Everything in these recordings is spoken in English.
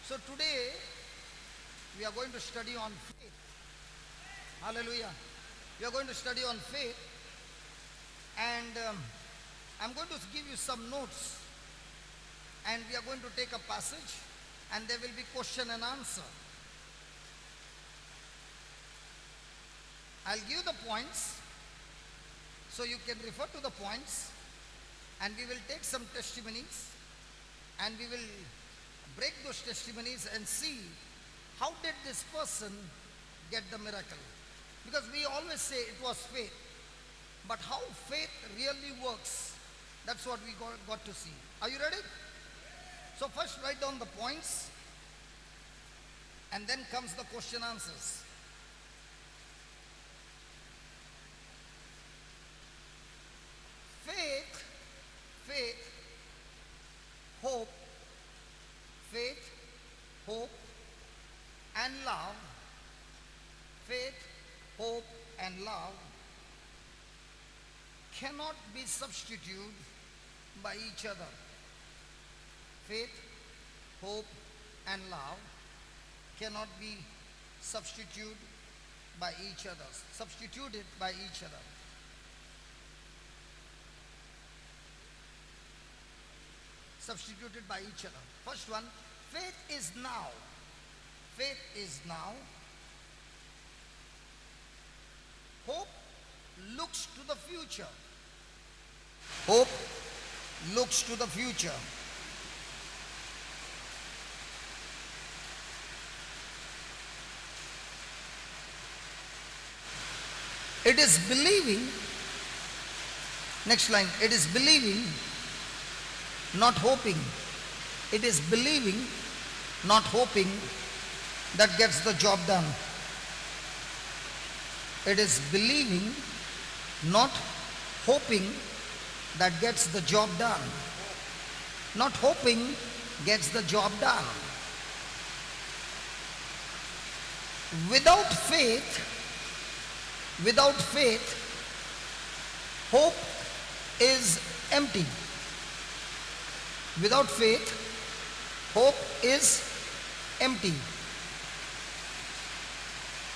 So today we are going to study on faith. Hallelujah. We are going to study on faith, and I'm going to give you some notes, and we are going to take a passage, and there will be question and answer. I'll give the points so you can refer to the points, and we will take some testimonies, and we will break those testimonies and see how did this person get the miracle. Because we always say it was faith, but how faith really works, that's what we got to see. Are you ready? So first write down the points, and then comes the question answers. Faith, hope, faith, hope, and love. Faith, hope, and love cannot be substituted by each other. Faith, hope, and love cannot be substituted by each other. Substituted by each other. Substituted by each other. First one, faith is now. Faith is now. Hope looks to the future. Hope looks to the future. It is believing. Next line, it is believing, not hoping. It is believing, not hoping, that gets the job done. It is believing, not hoping, that gets the job done. Not hoping gets the job done. Without faith, hope is empty. Without faith, hope is empty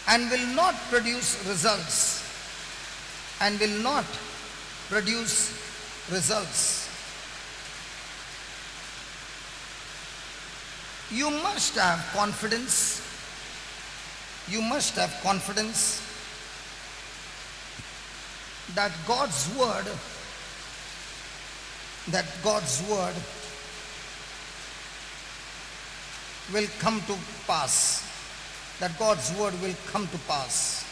and will not produce results. And will not produce results. You must have confidence. You must have confidence that God's word will come to pass. That God's word will come to pass.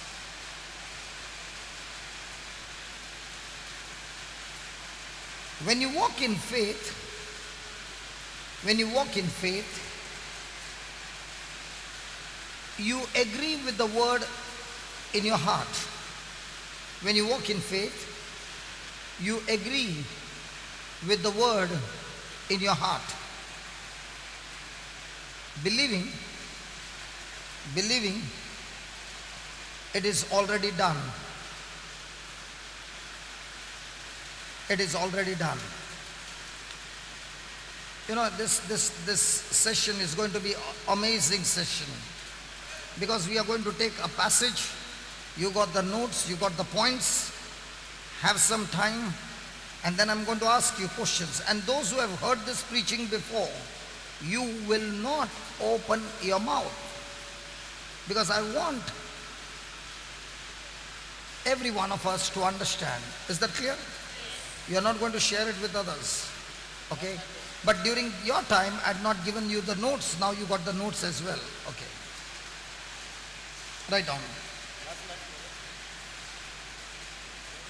When you walk in faith, you agree with the word in your heart. When you walk in faith, you agree with the word in your heart. Believing, it is already done. It is already done. You know, this session is going to be amazing session, because we are going to take a passage. You got the notes, you got the points. Have some time, and then I'm going to ask you questions. And those who have heard this preaching before, you will not open your mouth, because I want every one of us to understand. Is that clear? You are not going to share it with others, okay? But during your time, I had not given you the notes. Now you got the notes as well, okay? Write down.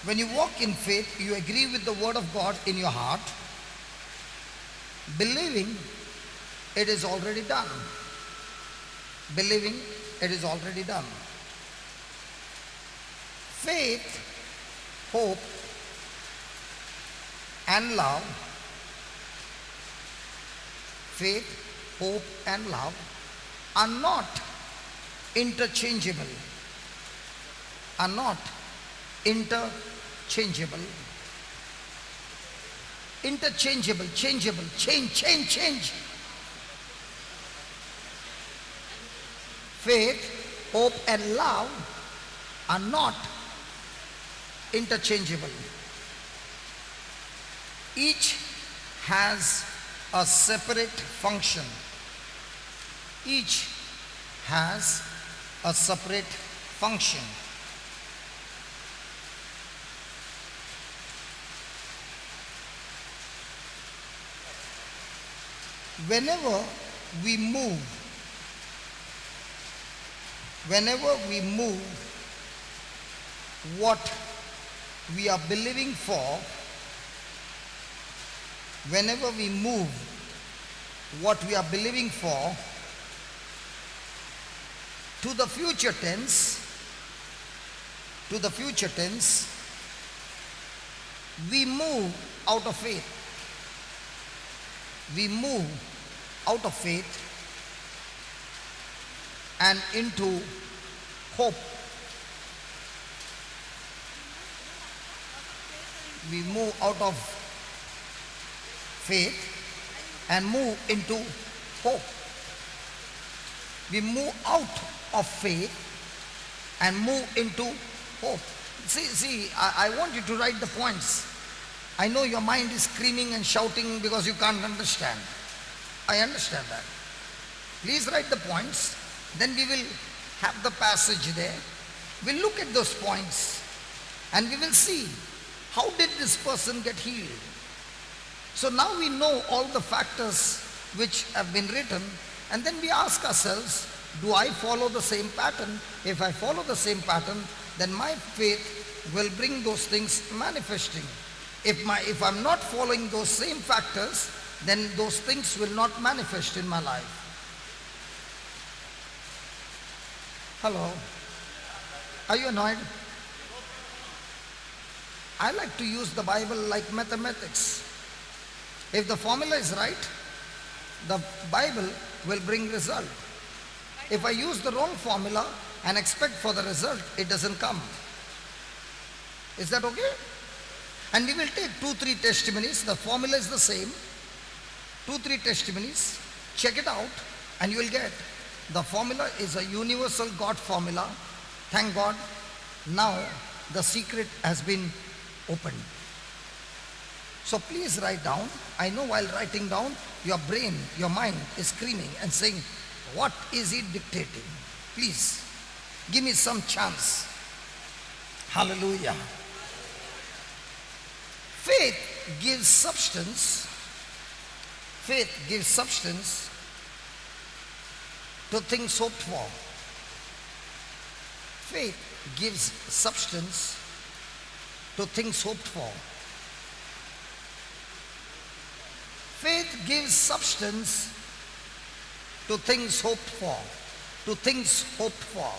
When you walk in faith, you agree with the word of God in your heart, believing it is already done. Believing it is already done. Faith, hope, and love. Faith, hope, and love are not interchangeable. Are not interchangeable. Interchangeable, changeable, change. Faith, hope and love are not interchangeable. Each has a separate function. Each has a separate function. Whenever we move, what we are believing for, whenever we move what we are believing for to the future tense, we move out of faith. We move out of faith and into hope. We move out of faith and move into hope. We move out of faith and move into hope. See, I want you to write the points. I know your mind is screaming and shouting because you can't understand. I understand that. Please write the points. Then we will have the passage there. We'll look at those points and we will see how did this person get healed. So now we know all the factors which have been written, and then we ask ourselves, do I follow the same pattern? If I follow the same pattern, then my faith will bring those things manifesting. If I'm not following those same factors, then those things will not manifest in my life. Hello? Are you annoyed? I like to use the Bible like mathematics. If the formula is right, the Bible will bring result. If I use the wrong formula and expect for the result, it doesn't come. Is that okay? And we will take 2-3 testimonies. The formula is the same. 2-3 testimonies. Check it out and you will get. The formula is a universal God formula. Thank God. Now the secret has been opened. So please write down. I know while writing down, your brain, your mind is screaming and saying, what is he dictating? Please, give me some chance. Hallelujah. Faith gives substance. Faith gives substance to things hoped for. Faith gives substance to things hoped for. Faith gives substance to things hoped for. To things hoped for.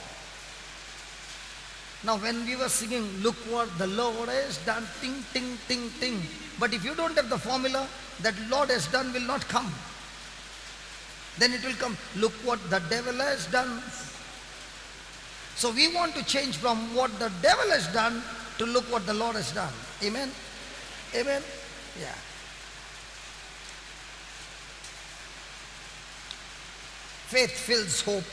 Now when we were singing, look what the Lord has done, ting, ting, ting, ting. But if you don't have the formula, that Lord has done will not come. Then it will come, look what the devil has done. So we want to change from what the devil has done to look what the Lord has done. Amen? Amen? Yeah. Faith fills hope.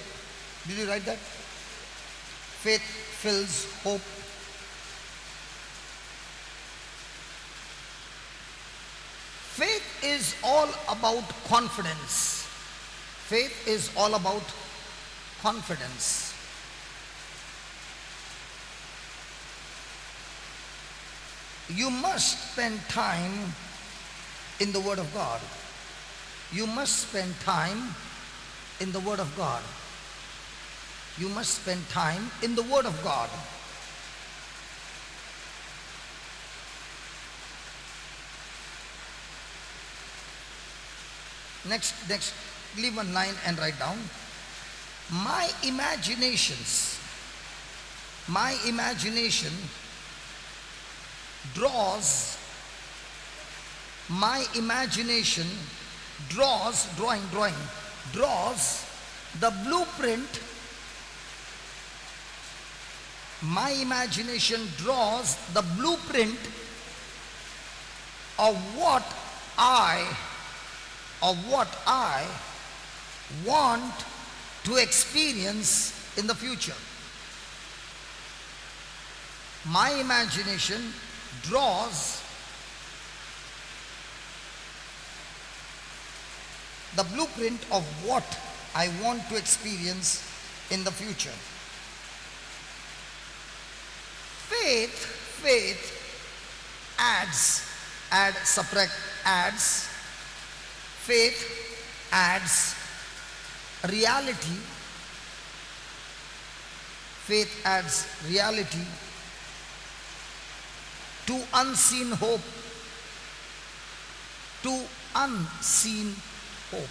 Did you write that? Faith fills hope. Faith is all about confidence. Faith is all about confidence. You must spend time in the Word of God. You must spend time in the Word of God. You must spend time in the Word of God. Next, leave one line and write down. My imagination draws the blueprint. My imagination draws the blueprint of what I want to to experience in the future. My imagination draws the blueprint of what I want to experience in the future. Faith adds, add, subtract, adds. Faith adds reality. Faith adds reality to unseen hope. To unseen hope.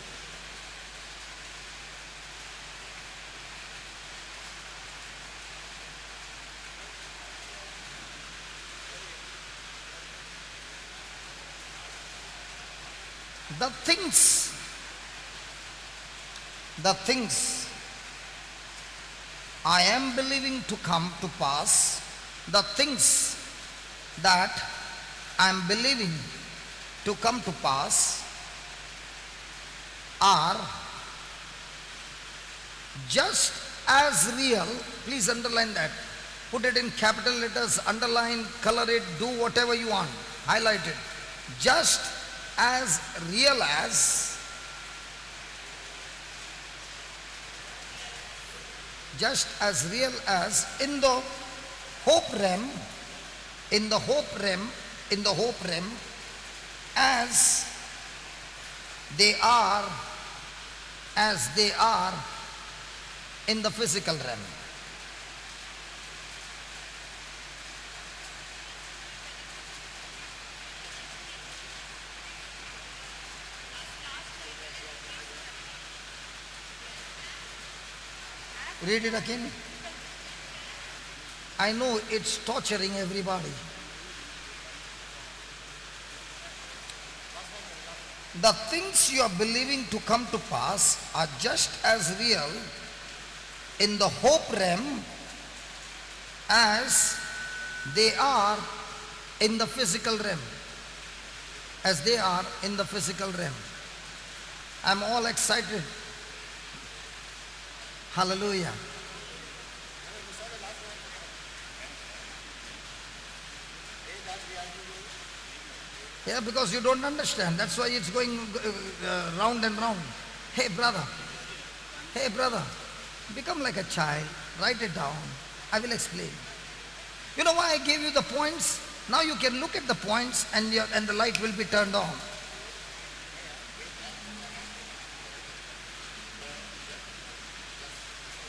The things I am believing to come to pass, the things that I am believing to come to pass are just as real. Please underline that. Put it in capital letters, underline, color it, do whatever you want. Highlight it. Just as real as in the hope realm, as they are in the physical realm. Read it again. I know it's torturing everybody. The things you are believing to come to pass are just as real in the hope realm as they are in the physical realm. As they are in the physical realm. I'm all excited. Hallelujah. Yeah, because you don't understand. That's why it's going round and round. Hey brother, become like a child. Write it down. I will explain. You know why I gave you the points? Now you can look at the points and the light will be turned on.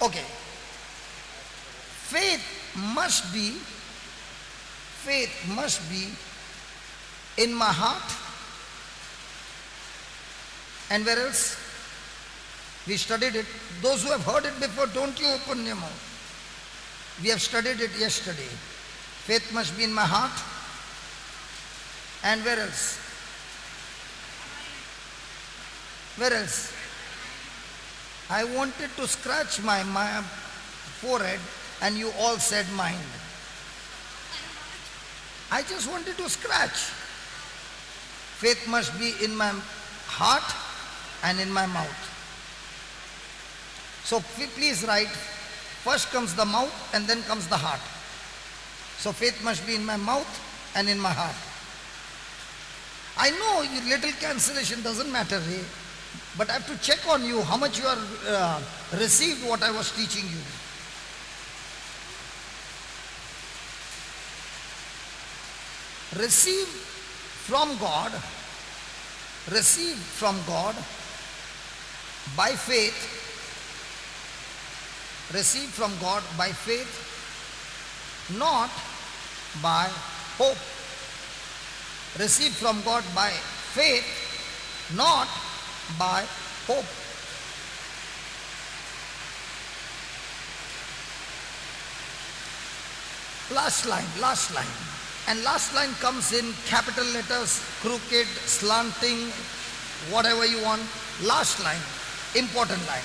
Okay. Faith must be in my heart. And where else? We studied it. Those who have heard it before, don't you open your mouth. We have studied it yesterday. Faith must be in my heart. And where else? Where else? I wanted to scratch my forehead and you all said mind. I just wanted to scratch. Faith must be in my heart and in my mouth. So please write, first comes the mouth and then comes the heart. So faith must be in my mouth and in my heart. I know your little cancellation doesn't matter, eh? But I have to check on you how much you are received what I was teaching you. Receive from God by faith. Receive from God by faith, not by hope. Receive from God by faith, not by hope. Last line. And last line comes in capital letters, crooked, slanting, whatever you want. Last line, important line.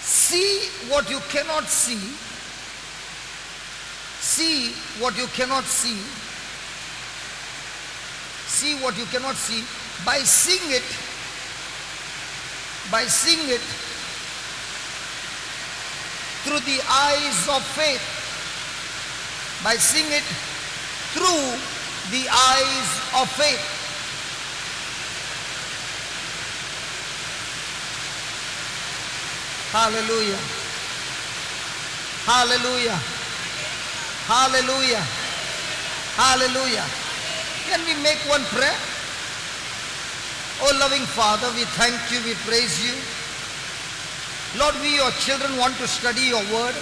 See what you cannot see. See what you cannot see. See what you cannot see. By seeing it, by seeing it through the eyes of faith. By seeing it through the eyes of faith. Hallelujah. Hallelujah. Hallelujah. Hallelujah. Can we make one prayer? Oh loving Father, we thank you, we praise you. Lord, we your children want to study your word,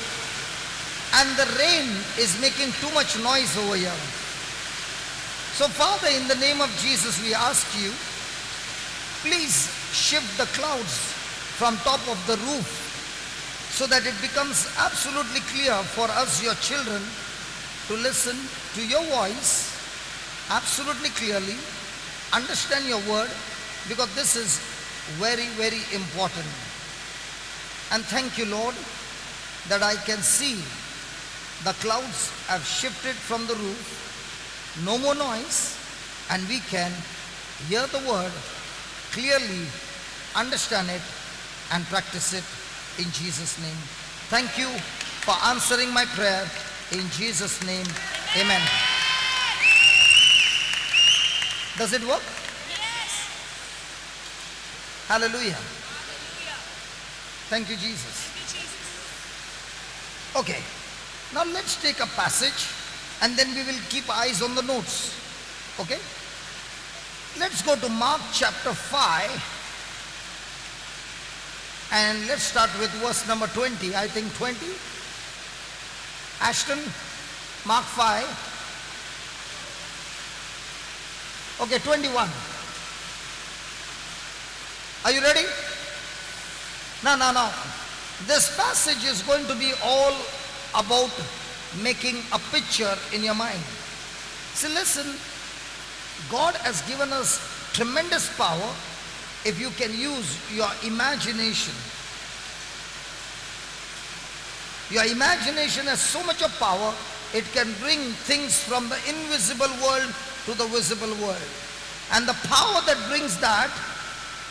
and the rain is making too much noise over here. So Father, in the name of Jesus, we ask you, please shift the clouds from top of the roof so that it becomes absolutely clear for us, your children, to listen to your voice absolutely clearly, understand your word, because this is very, very important. And thank you, Lord, that I can see the clouds have shifted from the roof, no more noise, and we can hear the word clearly, understand it, and practice it in Jesus' name. Thank you for answering my prayer in Jesus' name. Amen. Does it work? Yes. Hallelujah. Hallelujah. Thank you, Jesus. Thank you, Jesus. Okay. Now let's take a passage and then we will keep eyes on the notes. Okay? Let's go to Mark chapter 5 and let's start with verse number 20. I think 20. Ashton, Mark 5. Okay, 21. Are you ready? No. This passage is going to be all about making a picture in your mind. See, listen, God has given us tremendous power if you can use your imagination. Your imagination has so much of power, it can bring things from the invisible world to the visible world. And the power that brings that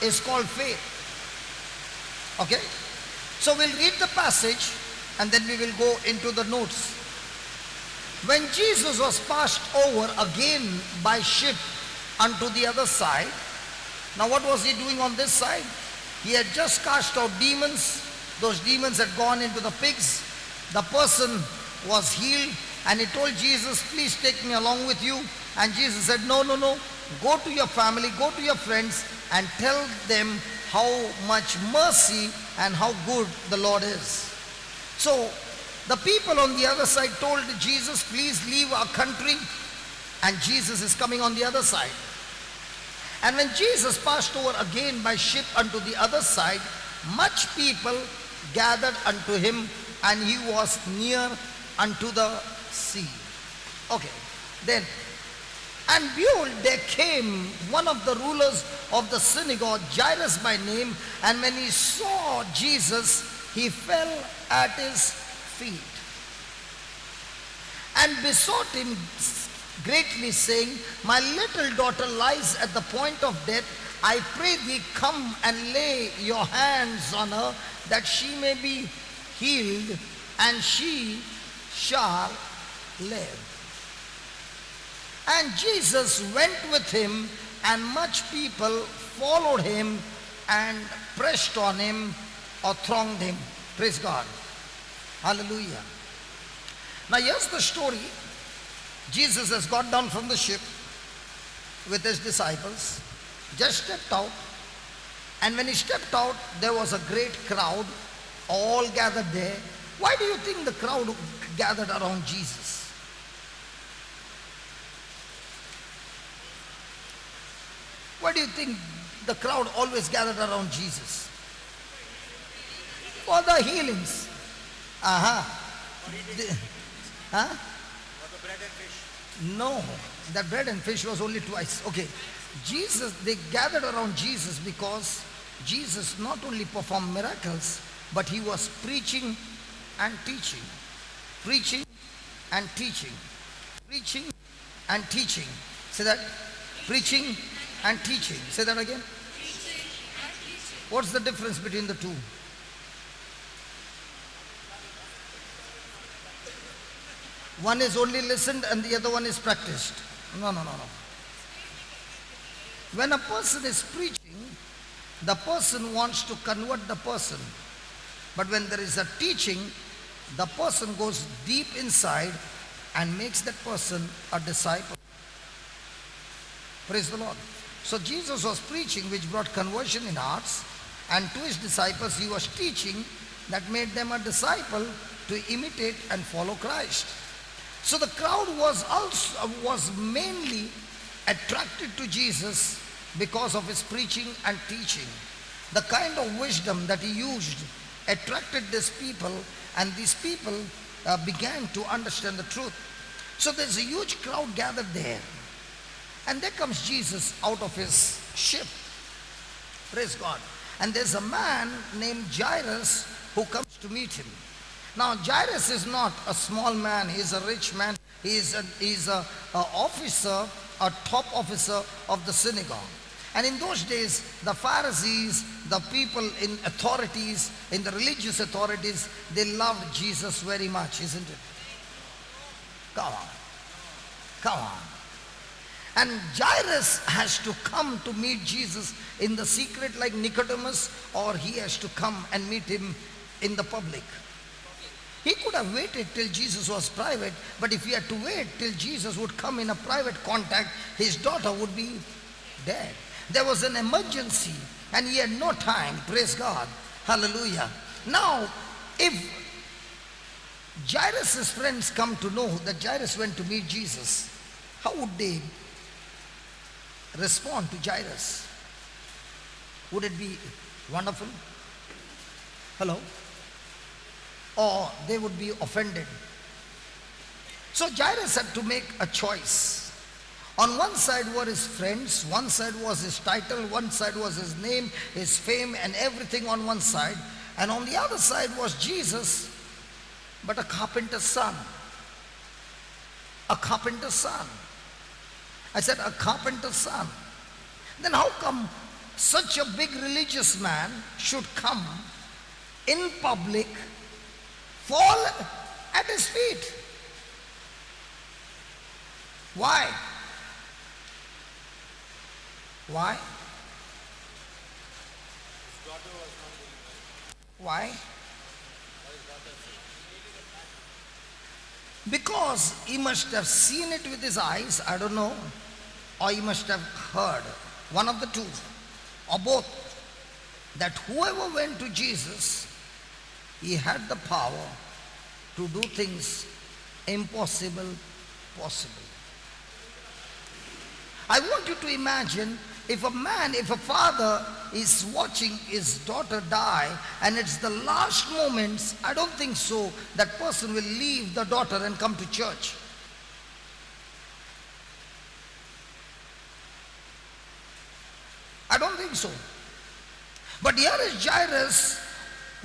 is called faith. Okay? So we'll read the passage and then we will go into the notes. When Jesus was passed over again by ship unto the other side, now what was he doing on this side? He had just cast out demons. Those demons had gone into the pigs. The person was healed and he told Jesus, please take me along with you. And Jesus said, no. Go to your family, go to your friends and tell them how much mercy and how good the Lord is. So the people on the other side told Jesus, please leave our country. And Jesus is coming on the other side. And when Jesus passed over again by ship unto the other side, much people gathered unto him, and he was near unto the sea. Okay, then, and behold, there came one of the rulers of the synagogue, Jairus by name, and when he saw Jesus, he fell at his feet and besought him greatly, saying, my little daughter lies at the point of death. I pray thee, come and lay your hands on her, that she may be healed, and she shall live. And Jesus went with him, and much people followed him and pressed on him or thronged him. Praise God. Hallelujah. Now here's the story. Jesus has got down from the ship with his disciples, just stepped out, and when he stepped out, there was a great crowd all gathered there. Why do you think the crowd gathered around Jesus? Why do you think the crowd always gathered around Jesus? For the healings. Huh? No, that bread and fish was only twice. Okay, Jesus, they gathered around Jesus because Jesus not only performed miracles, but he was preaching and teaching. Preaching and teaching. Preaching and teaching. Say that. Preaching and teaching. Say that again. What's the difference between the two? One is only listened and the other one is practiced. No. When a person is preaching, the person wants to convert the person. But when there is a teaching, the person goes deep inside and makes that person a disciple. Praise the Lord. So Jesus was preaching, which brought conversion in hearts, and to his disciples he was teaching that made them a disciple to imitate and follow Christ. So the crowd was mainly attracted to Jesus because of his preaching and teaching. The kind of wisdom that he used attracted these people, and these people began to understand the truth. So there's a huge crowd gathered there. And there comes Jesus out of his ship. Praise God. And there's a man named Jairus who comes to meet him. Now Jairus is not a small man. He's a rich man. He's a officer, a top officer of the synagogue. And in those days, the Pharisees, the people in authorities, in the religious authorities, they loved Jesus very much, isn't it? Come on. And Jairus has to come to meet Jesus in the secret like Nicodemus, or he has to come and meet him in the public. He could have waited till Jesus was private, but if he had to wait till Jesus would come in a private contact, his daughter would be dead. There was an emergency and he had no time. Praise God. Hallelujah. Now, if Jairus' friends come to know that Jairus went to meet Jesus, how would they respond to Jairus? Would it be wonderful? Hello? Or they would be offended. So Jairus had to make a choice. On one side were his friends, one side was his title, one side was his name, his fame, and everything on one side. And on the other side was Jesus, but a carpenter's son. A carpenter's son. I said a carpenter's son. Then how come such a big religious man should come in public, fall at his feet? Why? Why? Why? Because he must have seen it with his eyes, I don't know, or he must have heard, one of the two, or both, that whoever went to Jesus, he had the power to do things impossible possible. I want you to imagine if a father is watching his daughter die and it's the last moments, I don't think so that person will leave the daughter and come to church. I don't think so. But here is Jairus,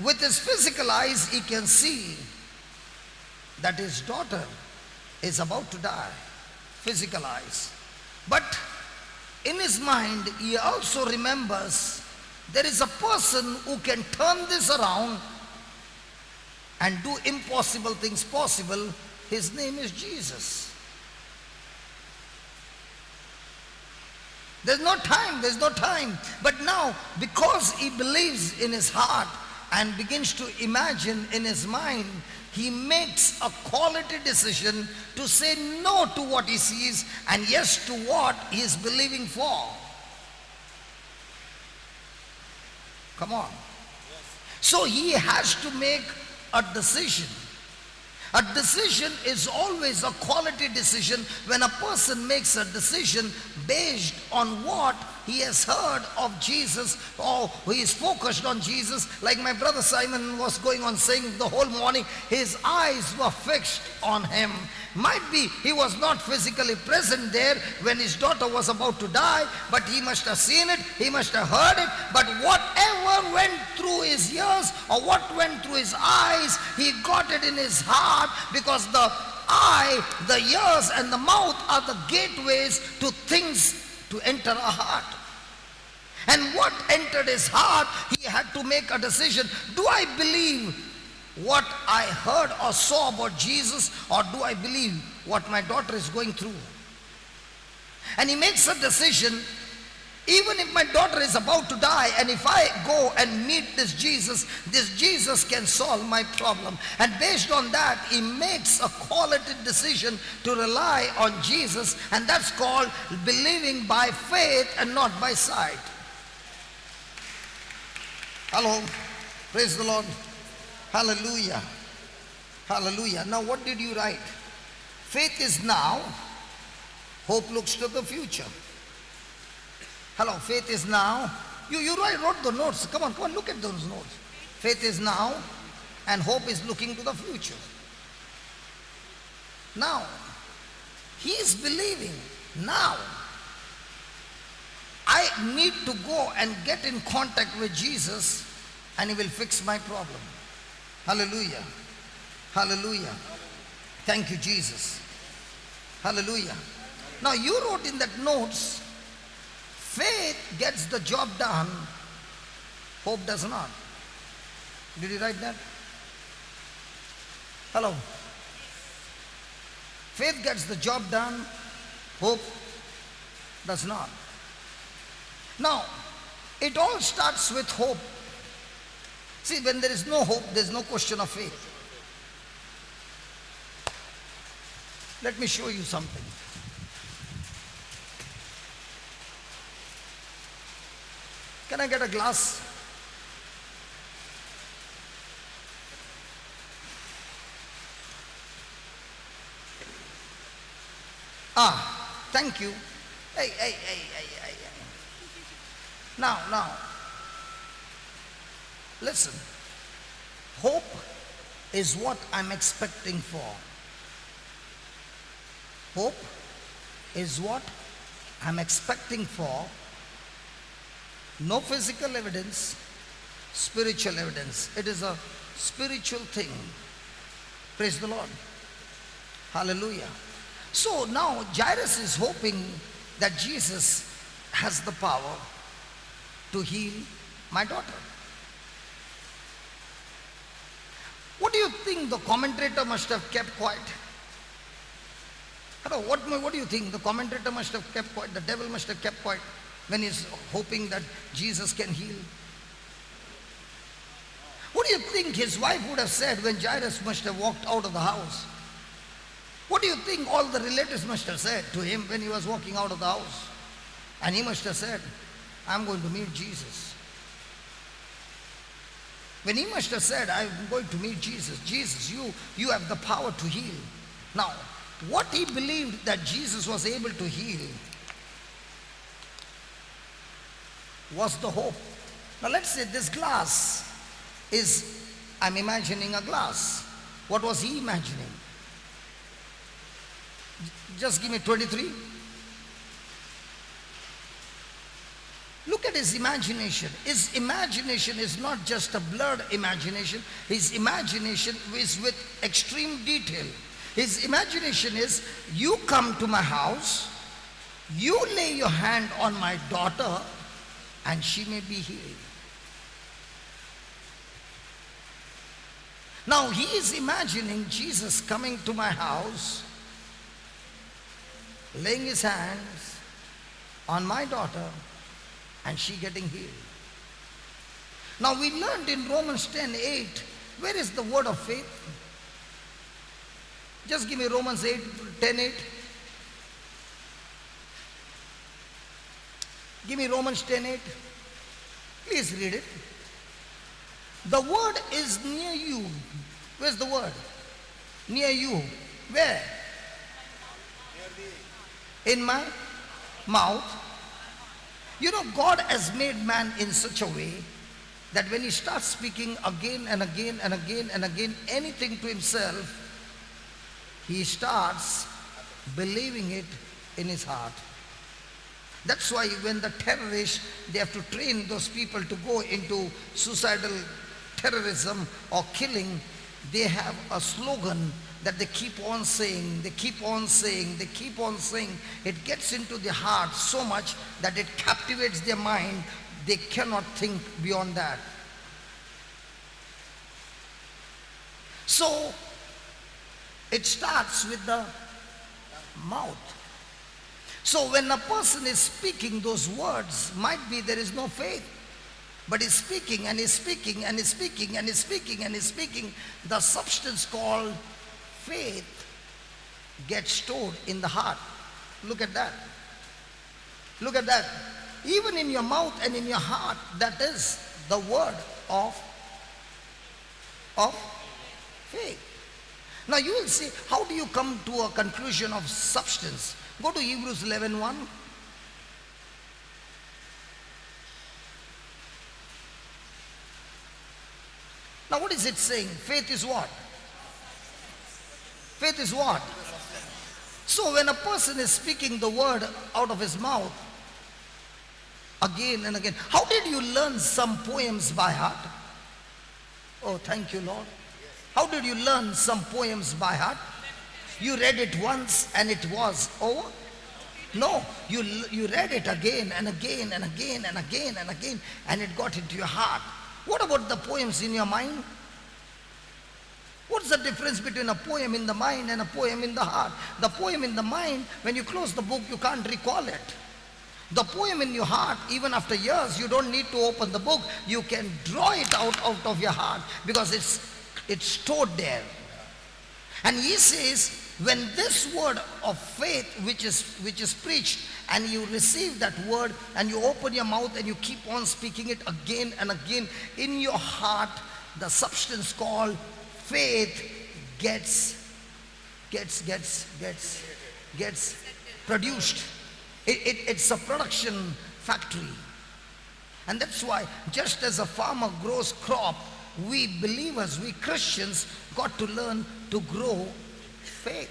with his physical eyes he can see that his daughter is about to die. Physical eyes. But in his mind, he also remembers there is a person who can turn this around and do impossible things possible. His name is Jesus. There's no time. But now, because he believes in his heart and begins to imagine in his mind, he makes a quality decision to say no to what he sees and yes to what he is believing for. Come on. So he has to make a decision. A decision is always a quality decision when a person makes a decision based on what he has heard of Jesus, or he is focused on Jesus. Like my brother Simon was going on saying the whole morning, his eyes were fixed on him. Might be he was not physically present there when his daughter was about to die, but he must have seen it, he must have heard it. But whatever went through his ears or what went through his eyes, he got it in his heart, because the eye, the ears and the mouth are the gateways to things to enter our heart. And what entered his heart, he had to make a decision. Do I believe what I heard or saw about Jesus, or do I believe what my daughter is going through? And he makes a decision. Even if my daughter is about to die, and if I go and meet this Jesus can solve my problem. And based on that, he makes a quality decision to rely on Jesus, and that's called believing by faith and not by sight. Hello, praise the Lord. Hallelujah, hallelujah. Now what did you write? Faith is now, hope looks to the future. Hello, faith is now. You wrote the notes. Come on, look at those notes. Faith is now, and hope is looking to the future. Now, he is believing now. I need to go and get in contact with Jesus, and he will fix my problem. Hallelujah. Hallelujah. Thank you, Jesus. Hallelujah. Now, you wrote in that notes, faith gets the job done, hope does not. Did you write that? Hello? Faith gets the job done, hope does not. Now, it all starts with hope. See, when there is no hope, there is no question of faith. Let me show you something. Can I get a glass? Thank you. Hey. Now. Listen. Hope is what I'm expecting for. Hope is what I'm expecting for. No physical evidence, spiritual evidence. It is a spiritual thing. Praise the Lord. Hallelujah. So now Jairus is hoping that Jesus has the power to heal my daughter. What do you think the commentator must have kept quiet? What do you think? The commentator must have kept quiet. The devil must have kept quiet when he's hoping that Jesus can heal. What do you think his wife would have said when Jairus must have walked out of the house? What do you think all the relatives must have said to him when he was walking out of the house? And he must have said, I'm going to meet Jesus. When he must have said, I'm going to meet Jesus. Jesus, you have the power to heal. Now, what he believed that Jesus was able to heal was the hope. Now let's say this glass is, I'm imagining a glass. What was he imagining? Just give me 23. Look at his imagination. His imagination is not just a blurred imagination. His imagination is with extreme detail. His imagination is, you come to my house, you lay your hand on my daughter, and she may be healed. Now he is imagining Jesus coming to my house, laying his hands on my daughter, and she getting healed. Now we learned in Romans 10:8, where is the word of faith? Just give me Romans 10:8. Give me Romans 10:8. Please read it. The word is near you. Where's the word? Near you. Where? In my mouth. You know, God has made man in such a way that when he starts speaking again and again and again and again anything to himself, he starts believing it in his heart. That's why when the terrorists, they have to train those people to go into suicidal terrorism or killing, they have a slogan that they keep on saying, they keep on saying, they keep on saying. It gets into their heart so much that it captivates their mind. They cannot think beyond that. So, it starts with the mouth. So when a person is speaking those words, might be there is no faith. But he's speaking and he's speaking and he's speaking and he's speaking and he's speaking. The substance called faith gets stored in the heart. Look at that. Look at that. Even in your mouth and in your heart, that is the word of faith. Now you will see, how do you come to a conclusion of substance? Go to Hebrews 11:1. Now what is it saying? Faith is what? Faith is what? So when a person is speaking the word out of his mouth again and again, how did you learn some poems by heart? Oh, thank you, Lord. How did you learn some poems by heart? You read it once and it was over? No, you read it again and again and again and again and again, and it got into your heart. What about the poems in your mind? What's the difference between a poem in the mind and a poem in the heart? The poem in the mind, when you close the book, you can't recall it. The poem in your heart, even after years, you don't need to open the book. You can draw it out of your heart because it's stored there. And he says, when this word of faith which is preached, and you receive that word and you open your mouth and you keep on speaking it again and again, in your heart, the substance called faith gets produced. It's a production factory. And that's why, just as a farmer grows crop, we believers, we Christians, got to learn to grow faith.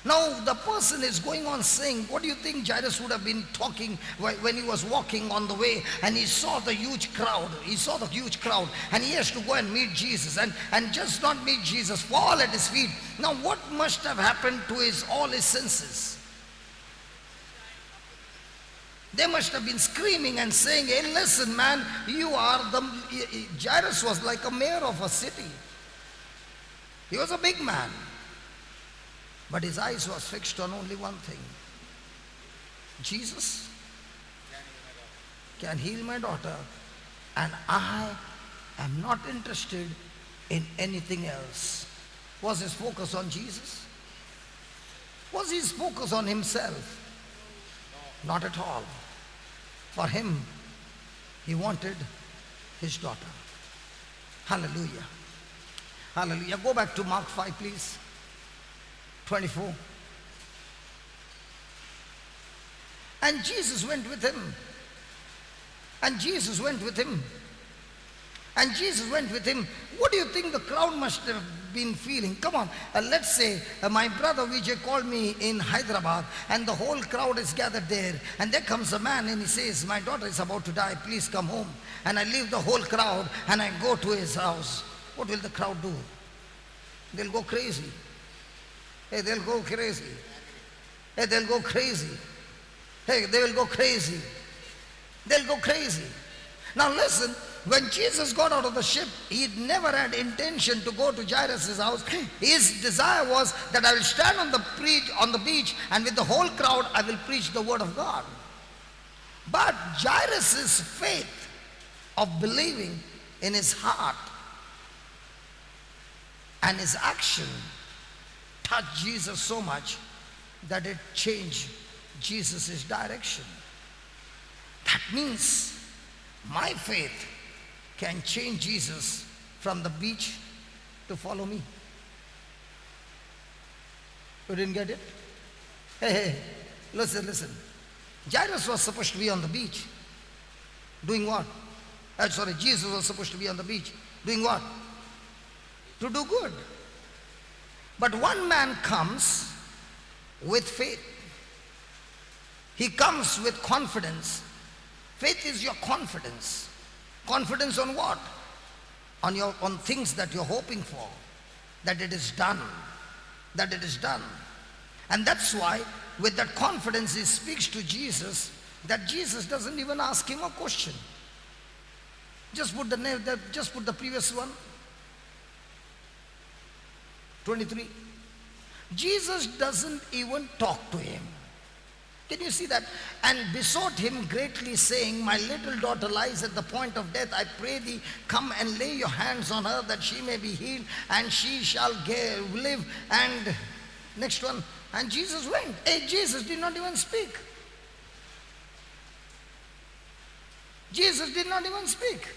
Now the person is going on saying, what do you think Jairus would have been talking when he was walking on the way and he saw the huge crowd? He saw the huge crowd and he has to go and meet Jesus, and just not meet Jesus, fall at his feet. Now what must have happened to all his senses? They must have been screaming and saying, hey, listen man, Jairus was like a mayor of a city. He was a big man. But his eyes was fixed on only one thing. Jesus can heal my daughter, and I am not interested in anything else. Was his focus on Jesus? Was his focus on himself? Not at all. For him, he wanted his daughter. Hallelujah. Hallelujah. Go back to Mark 5, please. 24. And Jesus went with him. And Jesus went with him. And Jesus went with him. What do you think the crowd must have been feeling? Come on, let's say my brother Vijay called me in Hyderabad and the whole crowd is gathered there, and there comes a man and he says, my daughter is about to die, please come home. And I leave the whole crowd and I go to his house. What will the crowd do? They'll go crazy. Hey, they'll go crazy. Hey, they'll go crazy. Hey, they will go crazy. They'll go crazy. Now listen, when Jesus got out of the ship, he never had intention to go to Jairus' house. His desire was that I will stand on the beach and with the whole crowd I will preach the word of God. But Jairus' faith of believing in his heart and his action touched Jesus so much that it changed Jesus' direction. That means my faith can change Jesus from the beach to follow me. You didn't get it? Hey, listen. Jairus was supposed to be on the beach. Doing what? Jesus was supposed to be on the beach. Doing what? To do good. But one man comes with faith. He comes with confidence. Faith is your confidence. Confidence on what? On things that you're hoping for. That it is done. That it is done. And that's why with that confidence he speaks to Jesus that Jesus doesn't even ask him a question. Just put the name, just put the previous one. 23. Jesus doesn't even talk to him. Can you see that? And besought him greatly, saying, my little daughter lies at the point of death. I pray thee, come and lay your hands on her, that she may be healed, and she shall live. And next one. And Jesus went. Hey, Jesus did not even speak. Jesus did not even speak.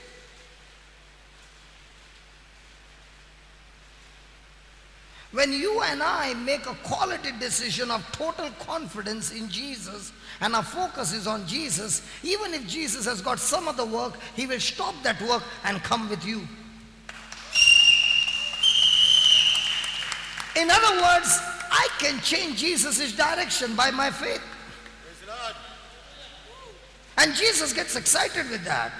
When you and I make a quality decision of total confidence in Jesus and our focus is on Jesus, even if Jesus has got some other work, he will stop that work and come with you. In other words, I can change Jesus' direction by my faith. Praise the Lord. And Jesus gets excited with that.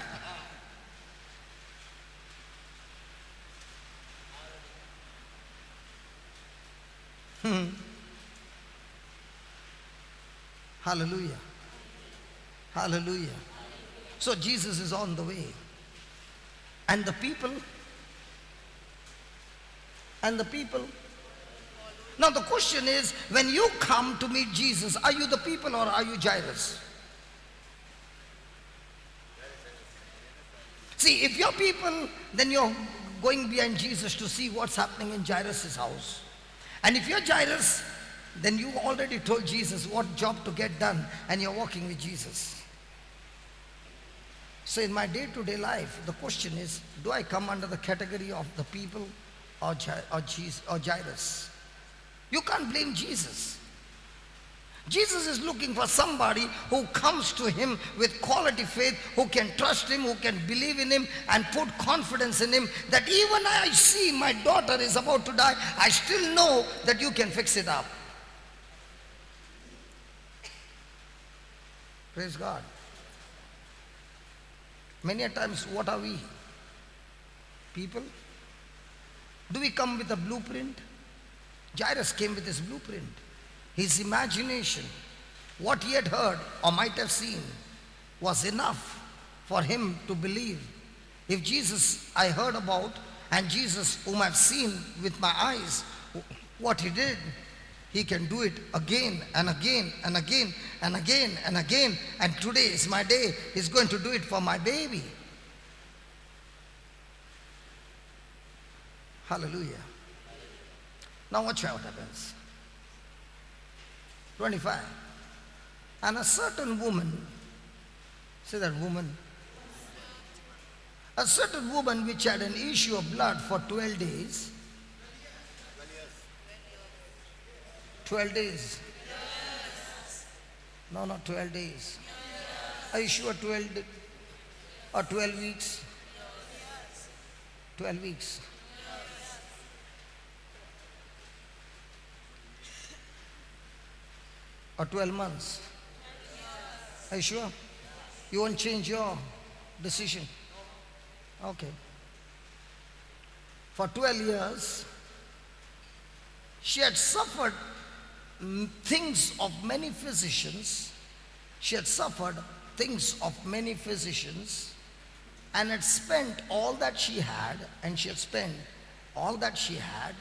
Hallelujah. Hallelujah. So Jesus is on the way. And the people. Now the question is, when you come to meet Jesus, are you the people or are you Jairus? See, if you're people, then you're going behind Jesus to see what's happening in Jairus' house. And if you're Jairus, then you already told Jesus what job to get done, and you're walking with Jesus. So in my day-to-day life, the question is, do I come under the category of the people or Jairus? You can't blame Jesus. Jesus is looking for somebody who comes to him with quality faith, who can trust him, who can believe in him and put confidence in him, that even I see my daughter is about to die, I still know that you can fix it up. Praise God. Many a times, what are we? People? Do we come with a blueprint? Jairus came with his blueprint. His imagination, what he had heard or might have seen, was enough for him to believe. If Jesus I heard about, and Jesus whom I've seen with my eyes, what he did, he can do it again and again and again and again and again. And today is my day. He's going to do it for my baby. Hallelujah. Now watch what happens. 25. And a certain woman, say that woman, a certain woman which had an issue of blood for 12 days. 12 days. No, not 12 days. Are you sure 12 or 12 weeks? 12 weeks. Or 12 months? Are you sure? You won't change your decision? Okay. For 12 years, she had suffered things of many physicians. She had suffered things of many physicians and had spent all that she had, and she had spent all that she had,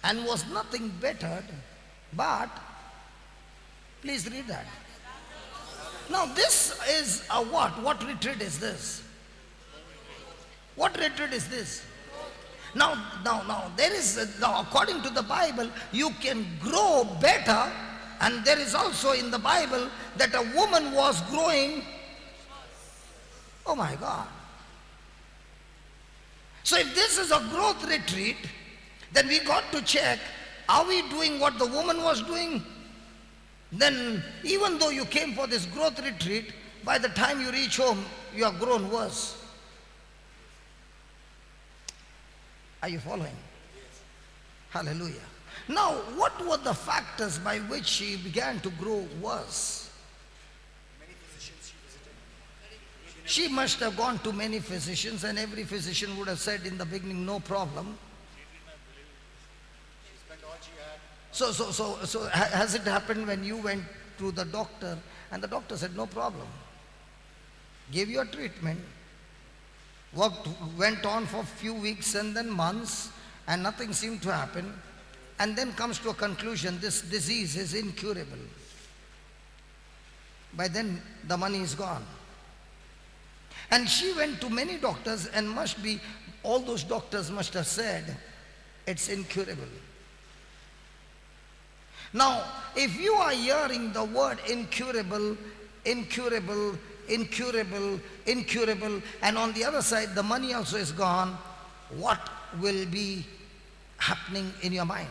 and was nothing bettered, but please read that. Now this is a what? What retreat is this? What retreat is this? Now, there is, now according to the Bible, you can grow better, and there is also in the Bible that a woman was growing. Oh my God. So if this is a growth retreat, then we got to check, are we doing what the woman was doing? Then even though you came for this growth retreat, by the time you reach home, you have grown worse. Are you following? Yes. Hallelujah. Now, what were the factors by which she began to grow worse? Many physicians she visited. She must have gone to many physicians, and every physician would have said in the beginning, no problem. She spent all she had. So has it happened when you went to the doctor And the doctor said, no problem. Gave you a treatment, went on for a few weeks and then months, and nothing seemed to happen. And then comes to a conclusion, this disease is incurable. By then, the money is gone. And she went to many doctors, and all those doctors must have said, it's incurable. Now, if you are hearing the word incurable, incurable, incurable, incurable, and on the other side the money also is gone, what will be happening in your mind?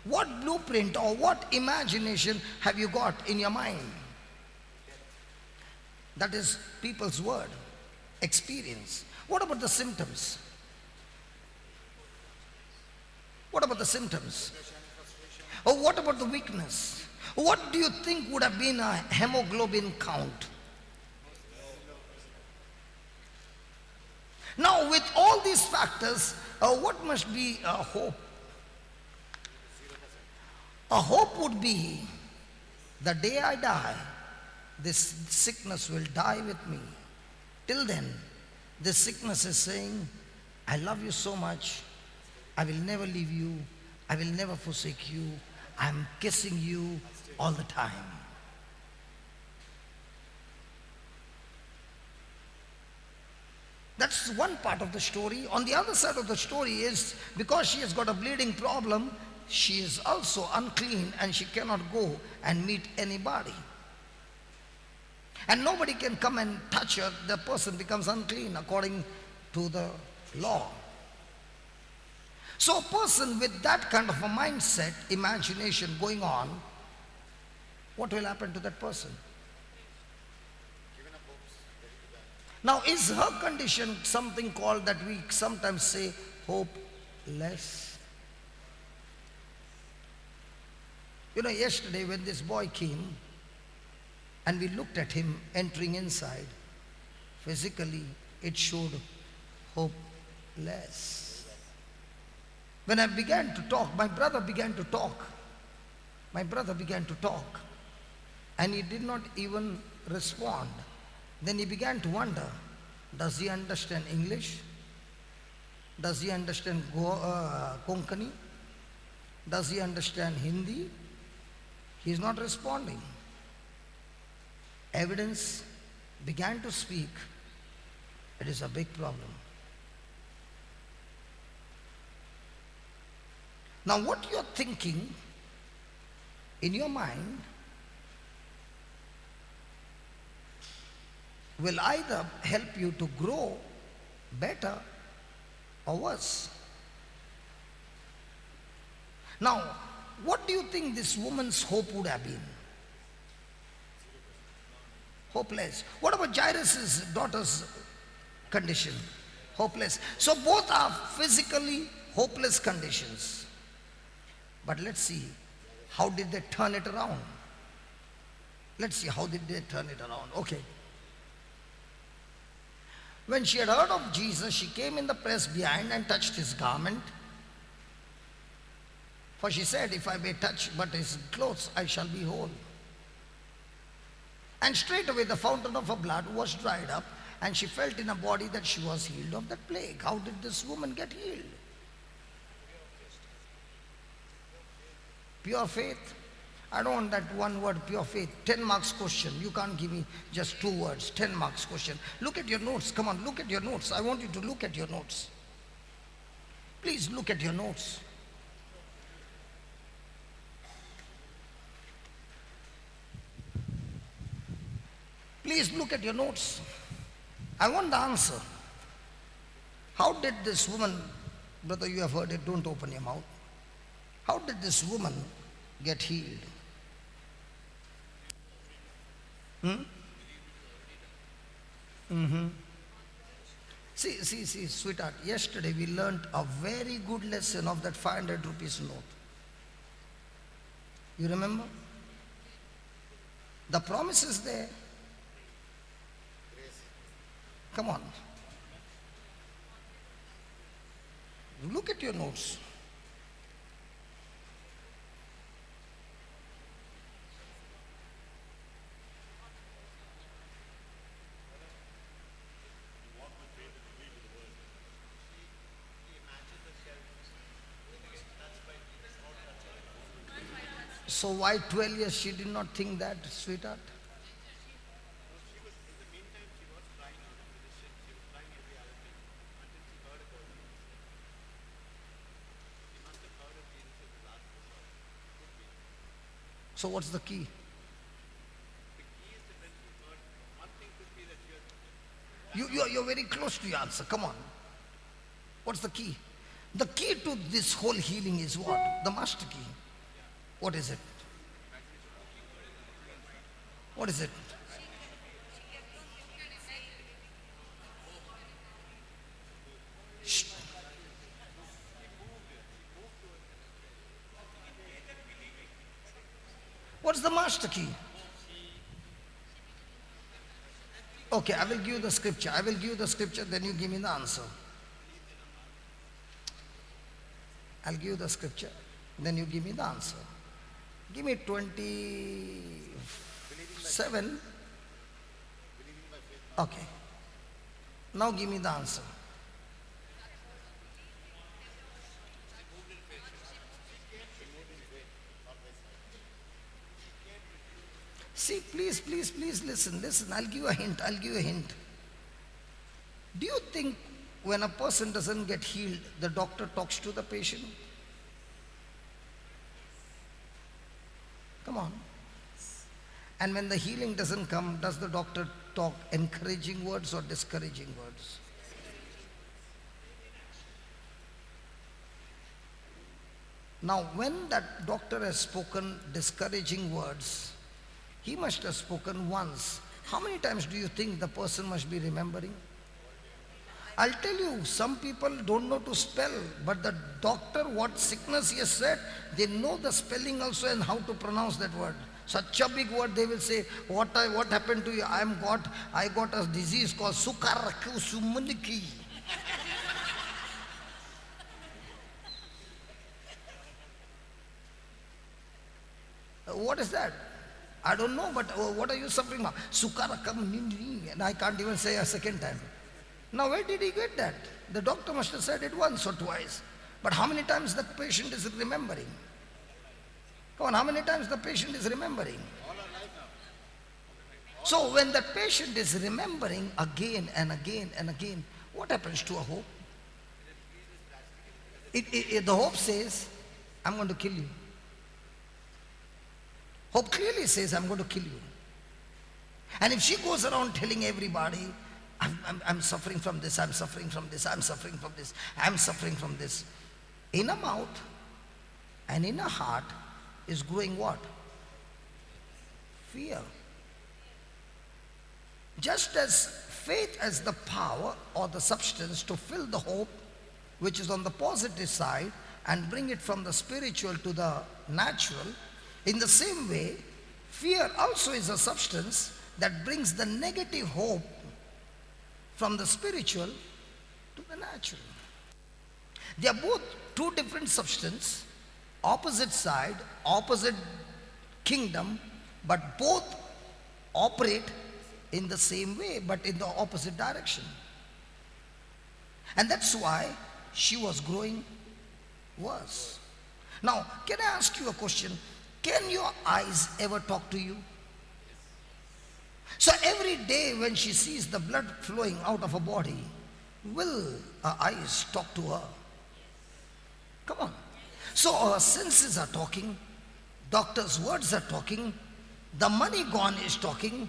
What blueprint or what imagination have you got in your mind? That is people's word, experience. What about the symptoms? What about the symptoms? Or what about the weakness? What do you think would have been a hemoglobin count? Now, with all these factors, what must be a hope? A hope would be, the day I die, this sickness will die with me. Till then, this sickness is saying, I love you so much, I will never leave you, I will never forsake you, I'm kissing you all the time. That's one part of the story. On the other side of the story is, because she has got a bleeding problem, she is also unclean and she cannot go and meet anybody. And nobody can come and touch her. The person becomes unclean according to the law. So a person with that kind of a mindset, imagination going on, what will happen to that person? Now, is her condition something called, that we sometimes say, hopeless? You know, yesterday when this boy came and we looked at him entering inside, physically it showed hopeless. When I began to talk, my brother began to talk. My brother began to talk. And he did not even respond. Then he began to wonder, does he understand English? Does he understand Konkani? Does he understand Hindi? He is not responding. Evidence began to speak. It is a big problem. Now what you are thinking in your mind will either help you to grow better or worse. Now, what do you think this woman's hope would have been? Hopeless. What about Jairus' daughter's condition? Hopeless. So both are physically hopeless conditions. But let's see, how did they turn it around? Let's see, how did they turn it around? Okay. When she had heard of Jesus, she came in the press behind and touched his garment. For she said, if I may touch but his clothes, I shall be whole. And straightway the fountain of her blood was dried up, and she felt in her body that she was healed of that plague. How did this woman get healed? Pure faith. I don't want that one word, pure faith. 10 marks question. You can't give me just 2 words. 10 marks question. Look at your notes. Come on, look at your notes. I want you to look at your notes. Please look at your notes. Please look at your notes. I want the answer. How did this woman, brother, you have heard it, don't open your mouth. How did this woman get healed? See, sweetheart, yesterday we learnt a very good lesson of that 500 rupees note. You remember? The promise is there. Come on. Look at your notes. So why 12 years she did not think that, sweetheart? So what's the key? You're very close to your answer. Come on. What's the key? The key to this whole healing is what? The master key. What is it? What is it? Shh. What's the master key? Okay, I will give you the scripture. I will give you the scripture, then you give me the answer. I'll give you the scripture, then you give me the answer. Give me 27. Okay. Now give me the answer. See, please listen. I'll give you a hint. Do you think when a person doesn't get healed, the doctor talks to the patient? Come on. And when the healing doesn't come, does the doctor talk encouraging words or discouraging words? Now, when that doctor has spoken discouraging words, he must have spoken once. How many times do you think the person must be remembering? I'll tell you, some people don't know to spell, but the doctor, what sickness he has said, they know the spelling also and how to pronounce that word. Such a big word, they will say, what happened to you? I got a disease called Sukaraku Sumuniki. What is that? I don't know, but what are you suffering from? Sukarakam, and I can't even say a second time. Now, where did he get that? The doctor must have said it once or twice. But how many times the patient is remembering? Come on, how many times the patient is remembering? So, when the patient is remembering again and again and again, what happens to a hope? The hope says, I'm going to kill you. Hope clearly says, I'm going to kill you. And if she goes around telling everybody, I'm suffering from this, I'm suffering from this, I'm suffering from this, I'm suffering from this. In a mouth and in a heart is growing what? Fear. Just as faith has the power or the substance to fill the hope, which is on the positive side, and bring it from the spiritual to the natural, in the same way, fear also is a substance that brings the negative hope from the spiritual to the natural. They are both two different substances, opposite side, opposite kingdom, but both operate in the same way, but in the opposite direction. And that's why she was growing worse. Now, can I ask you a question? Can your eyes ever talk to you? So every day when she sees the blood flowing out of her body, will her eyes talk to her? Come on. So her senses are talking, doctor's words are talking, the money gone is talking,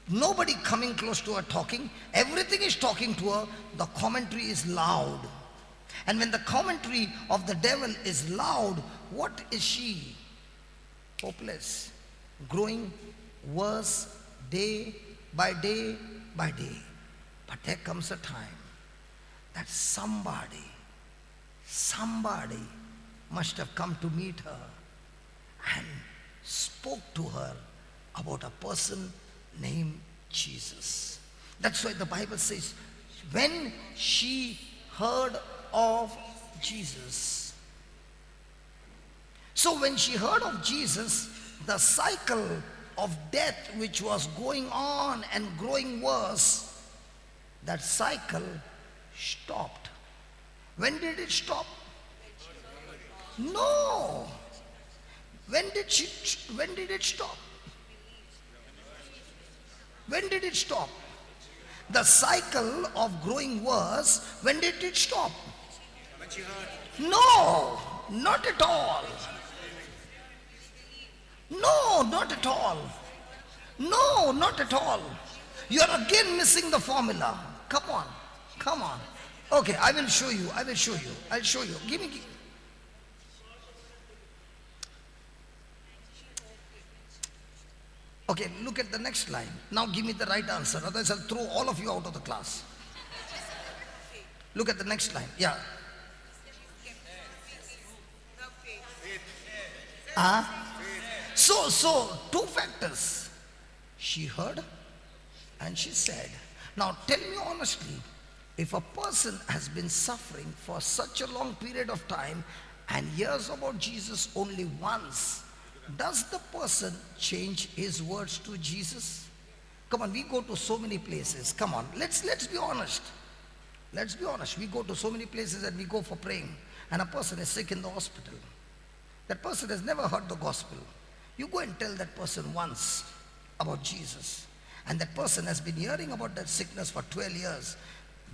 nobody coming close to her talking, everything is talking to her, the commentary is loud. And when the commentary of the devil is loud, what is she? Hopeless, growing worse day by day by day. But there comes a time that somebody must have come to meet her and spoke to her about a person named Jesus. That's why the Bible says, when she heard of Jesus. So when she heard of Jesus, the cycle of death which was going on and growing worse, that cycle stopped. When did it stop? No. When did it stop? When did it stop? The cycle of growing worse, when did it stop? When she heard. No, not at all. No, not at all. No, not at all. You are again missing the formula. Come on, come on. Okay, I will show you. I will show you. I'll show you. Give me. Okay, look at the next line. Now give me the right answer. Otherwise, I'll throw all of you out of the class. Look at the next line. Yeah. So, two factors. She heard and she said. Now, tell me honestly, if a person has been suffering for such a long period of time and hears about Jesus only once, does the person change his words to Jesus? Come on, we go to so many places. Come on, let's be honest. Let's be honest. We go to so many places and we go for praying, and a person is sick in the hospital. That person has never heard the gospel. You go and tell that person once about Jesus, and that person has been hearing about that sickness for 12 years.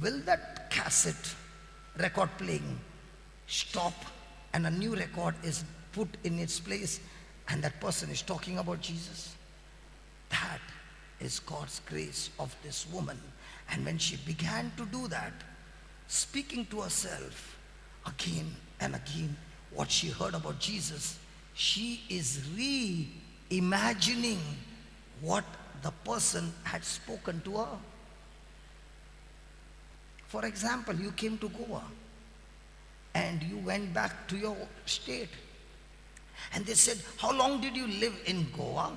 Will that cassette record playing stop and a new record is put in its place and that person is talking about Jesus? That is God's grace of this woman. And when she began to do that, speaking to herself again and again what she heard about Jesus, she is reimagining what the person had spoken to her. For example, you came to Goa and you went back to your state, and they said, how long did you live in Goa?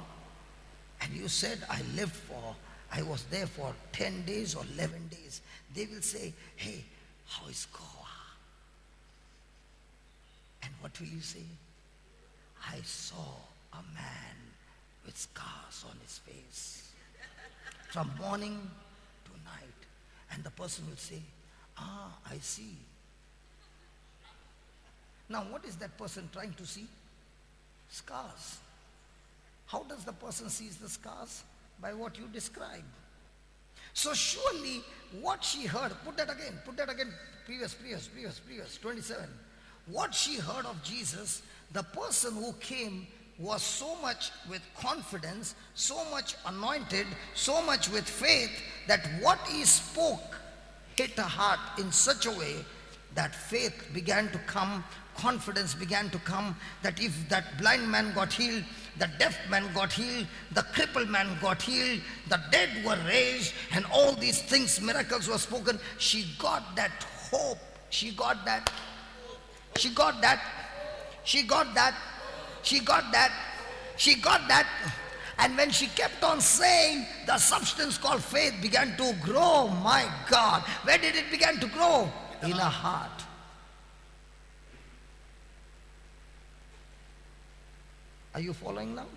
And you said, I was there for 10 days or 11 days. They will say, hey, how is Goa? And what will you say? I saw a man with scars on his face from morning to night. And the person will say, I see. Now, what is that person trying to see? Scars. How does the person see the scars? By what you describe. So surely what she heard, put that again, previous, 27. What she heard of Jesus, the person who came was so much with confidence, so much anointed, so much with faith, that what he spoke hit her heart in such a way that faith began to come, confidence began to come, that if that blind man got healed, the deaf man got healed, the crippled man got healed, the dead were raised, and all these things, miracles were spoken. She got that hope. She got that. And when she kept on saying, the substance called faith began to grow. My God, where did it begin to grow? In her heart. Are you following now?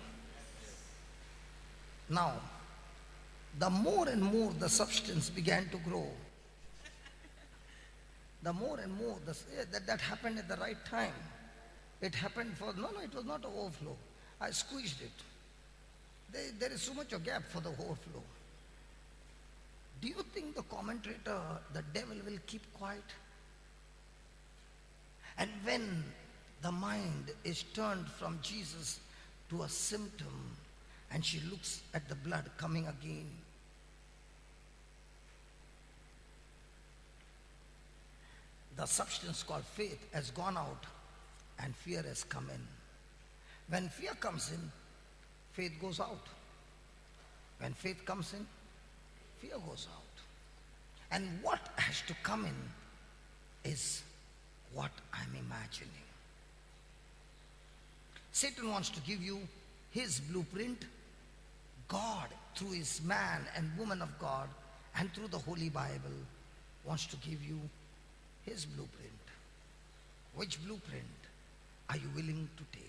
Now, the more and more the substance began to grow, the more and more that happened at the right time. It happened it was not an overflow. I squeezed it. There is so much a gap for the overflow. Do you think the commentator, the devil, will keep quiet? And when the mind is turned from Jesus to a symptom, and she looks at the blood coming again, the substance called faith has gone out and fear has come in. When fear comes in, faith goes out. When faith comes in, fear goes out. And what has to come in is what I'm imagining. Satan wants to give you his blueprint. God, through his man and woman of God and through the Holy Bible, wants to give you his blueprint. Which blueprint are you willing to take?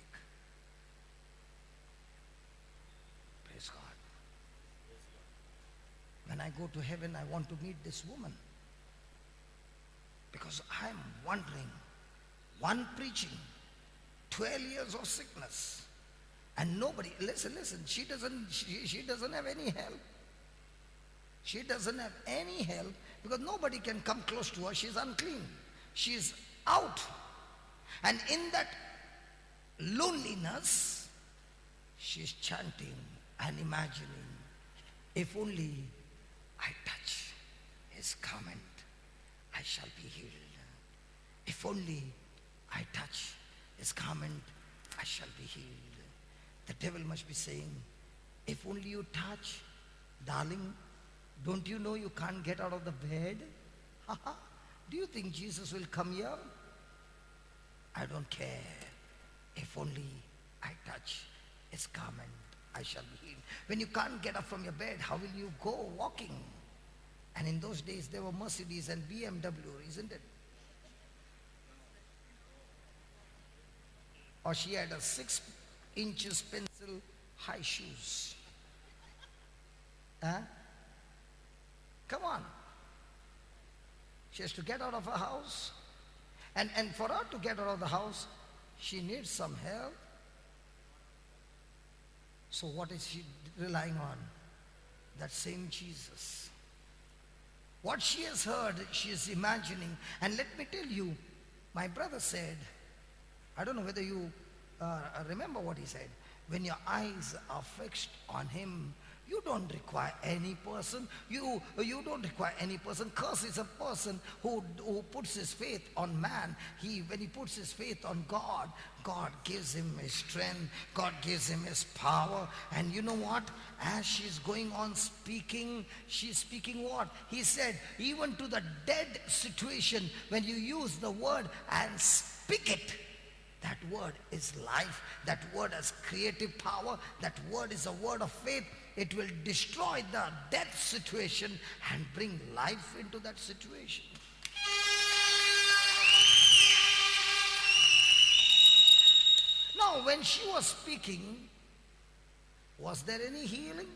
Praise God. When I go to heaven, I want to meet this woman, because I'm wondering, one preaching 12 years of sickness, And nobody, listen, she doesn't have any help. She doesn't have any help because nobody can come close to her. She's unclean. She's out. And in that loneliness, she's chanting and imagining, if only I touch his garment, I shall be healed. If only I touch his garment, I shall be healed. The devil must be saying, if only you touch, darling, don't you know you can't get out of the bed? Do you think Jesus will come here? I don't care. If only I touch his garment, I shall be healed. When you can't get up from your bed, how will you go walking? And in those days, there were Mercedes and BMW, isn't it? Or she had a 6 inches pencil high shoes. Huh? Come on. She has to get out of her house. And for her to get out of the house, she needs some help. So what is she relying on? That same Jesus. What she has heard, she is imagining. And let me tell you, my brother said, I don't know whether you remember what he said. When your eyes are fixed on him, you don't require any person. You don't require any person. Curse is a person who puts his faith on man. When he puts his faith on God, God gives him his strength. God gives him his power. And you know what? As she's going on speaking, she's speaking what? He said, even to the dead situation, when you use the word and speak it, that word is life. That word has creative power. That word is a word of faith. It will destroy the death situation and bring life into that situation. Now, when she was speaking, was there any healing?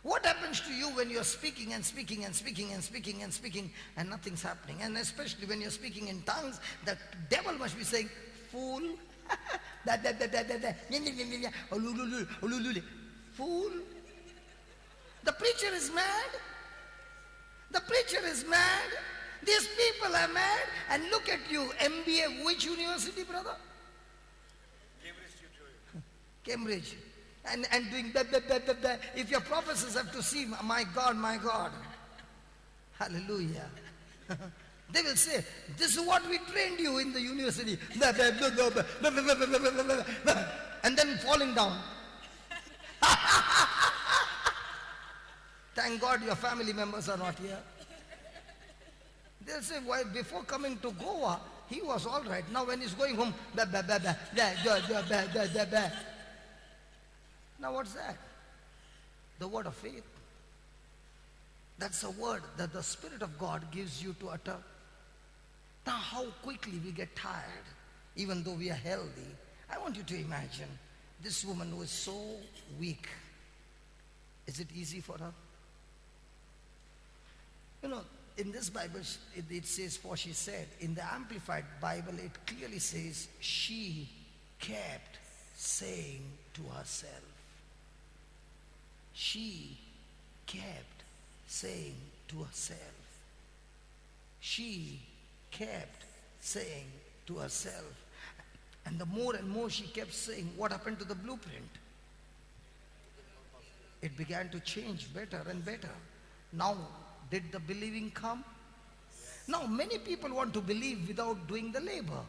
What happens to you when you're speaking and speaking and speaking and speaking and speaking and nothing's happening? And especially when you're speaking in tongues, the devil must be saying, fool. Fool. The preacher is mad. The preacher is mad. These people are mad. And look at you, MBA, which university, brother? Cambridge. And doing that. If your professors have to see, my God. Hallelujah. They will say, this is what we trained you in the university. And then falling down. Thank God your family members are not here. They'll say, why, before coming to Goa, he was all right. Now when he's going home, now what's that? The word of faith. That's a word that the Spirit of God gives you to utter. Now how quickly we get tired, even though we are healthy. I want you to imagine this woman who is so weak. Is it easy for her? You know, in this Bible, it says, for she said. In the Amplified Bible, it clearly says, she kept saying to herself. She kept saying to herself. She kept saying to herself. And the more and more she kept saying, what happened to the blueprint? It began to change better and better. Now, did the believing come? Now, many people want to believe without doing the labor.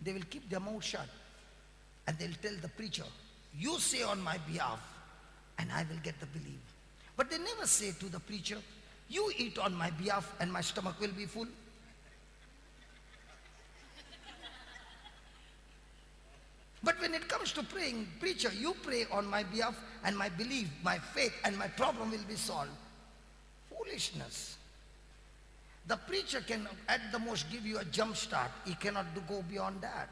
They will keep their mouth shut. And they'll tell the preacher, you say on my behalf, and I will get the belief. But they never say to the preacher, you eat on my behalf and my stomach will be full. But when it comes to praying, preacher, you pray on my behalf and my belief, my faith and my problem will be solved. Foolishness. The preacher can at the most give you a jump start. He cannot go beyond that.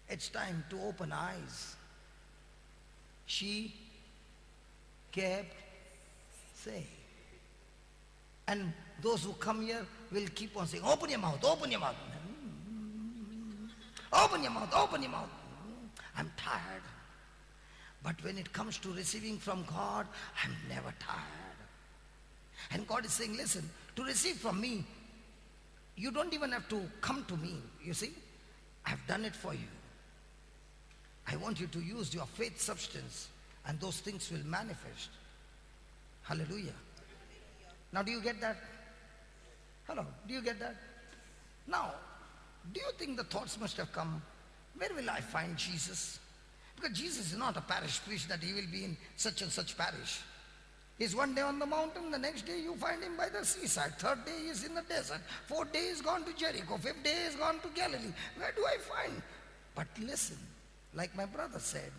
It's time to open eyes. She kept saying. And those who come here will keep on saying, open your mouth, open your mouth. Open your mouth, open your mouth. I'm tired. But when it comes to receiving from God, I'm never tired. And God is saying, listen, to receive from me, you don't even have to come to me. You see, I've done it for you. I want you to use your faith substance and those things will manifest. Hallelujah. Now do you get that? Hello, do you get that? Now, do you think the thoughts must have come, where will I find Jesus? Because Jesus is not a parish priest that he will be in such and such parish. He's one day on the mountain, the next day you find him by the seaside. Third day he is in the desert. Fourth day he is gone to Jericho. Fifth day he is gone to Galilee. Where do I find? But listen, like my brother said,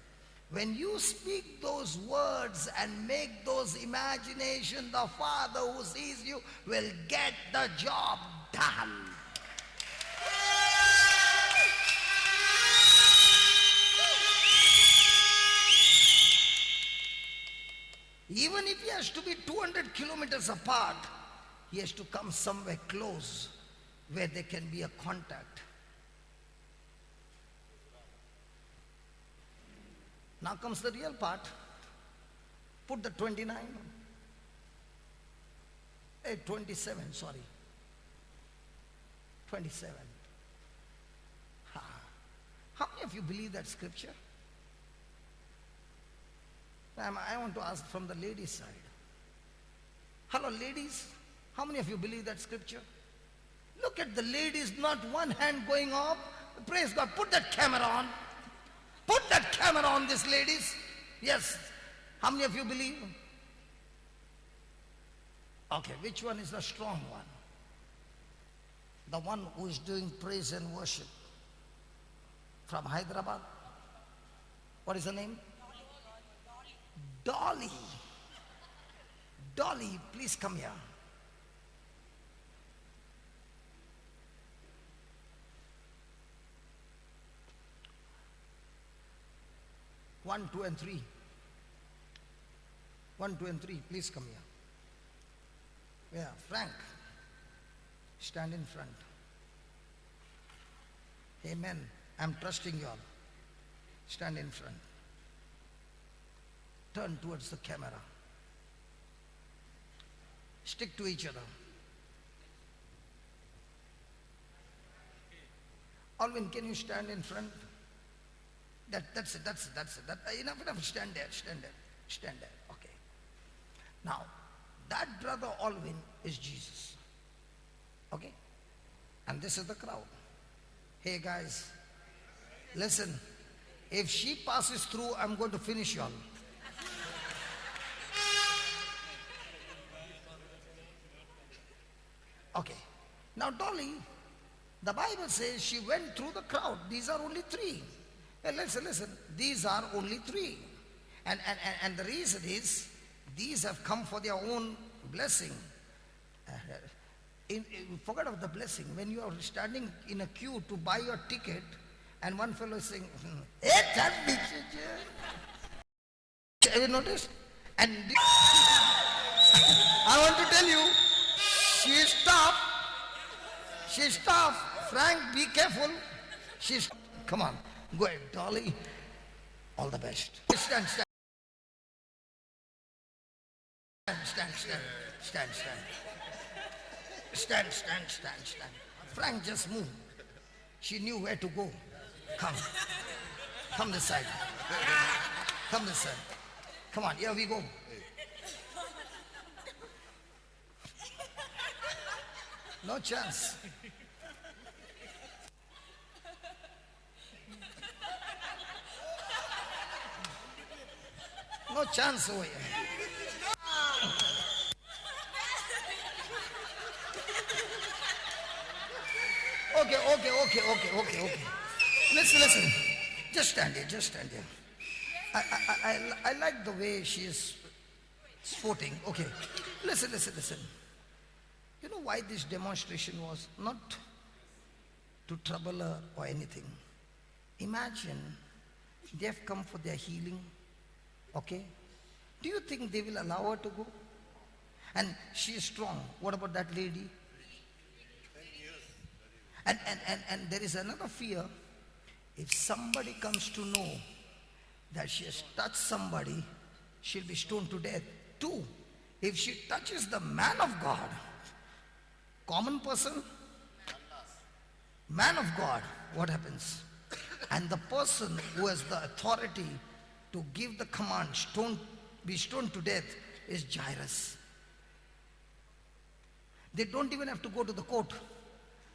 when you speak those words and make those imaginations, the Father who sees you will get the job done. Even if he has to be 200 kilometers apart, he has to come somewhere close where there can be a contact. Now comes the real part. Put the 29. 27, sorry. 27. How many of you believe that scripture? I want to ask from the ladies' side. Hello, ladies. How many of you believe that scripture? Look at the ladies, not one hand going up. Praise God. Put that camera on. Put that camera on, these ladies. Yes. How many of you believe? Okay, which one is the strong one? The one who is doing praise and worship. From Hyderabad. What is her name? Dolly. Dolly, please come here. One, two, and three. 1, 2, and 3, please come here. Yeah, Frank, stand in front. Amen. I'm trusting you all. Stand in front. Turn towards the camera. Stick to each other. Alvin, can you stand in front? That's it. Enough. Stand there. Okay. Now, that brother Alvin is Jesus. Okay? And this is the crowd. Hey guys, listen. If she passes through, I'm going to finish you all. Okay. Now Dolly, the Bible says she went through the crowd. These are only 3. Hey, listen. These are only 3. And the reason is, these have come for their own blessing. Forget of the blessing. When you are standing in a queue to buy your ticket, and one fellow is saying, have you noticed? And I want to tell you, she is tough. She's tough. Frank, be careful. She's, come on, go ahead, Dolly. All the best. Stand. Stand. Frank just moved. She knew where to go. Come this side. Come this side. Come on, here we go. No chance. No chance over here. Okay. Listen. Just stand here. I like the way she is sporting. Okay. Listen. You know why this demonstration was? Not to trouble her or anything. Imagine they have come for their healing. Okay? Do you think they will allow her to go? And she is strong. What about that lady? And there is another fear. If somebody comes to know that she has touched somebody, she'll be stoned to death. 2, if she touches the man of God, common person, man of God, what happens? And the person who has the authority to give the command, be stoned to death, is Jairus. They don't even have to go to the court.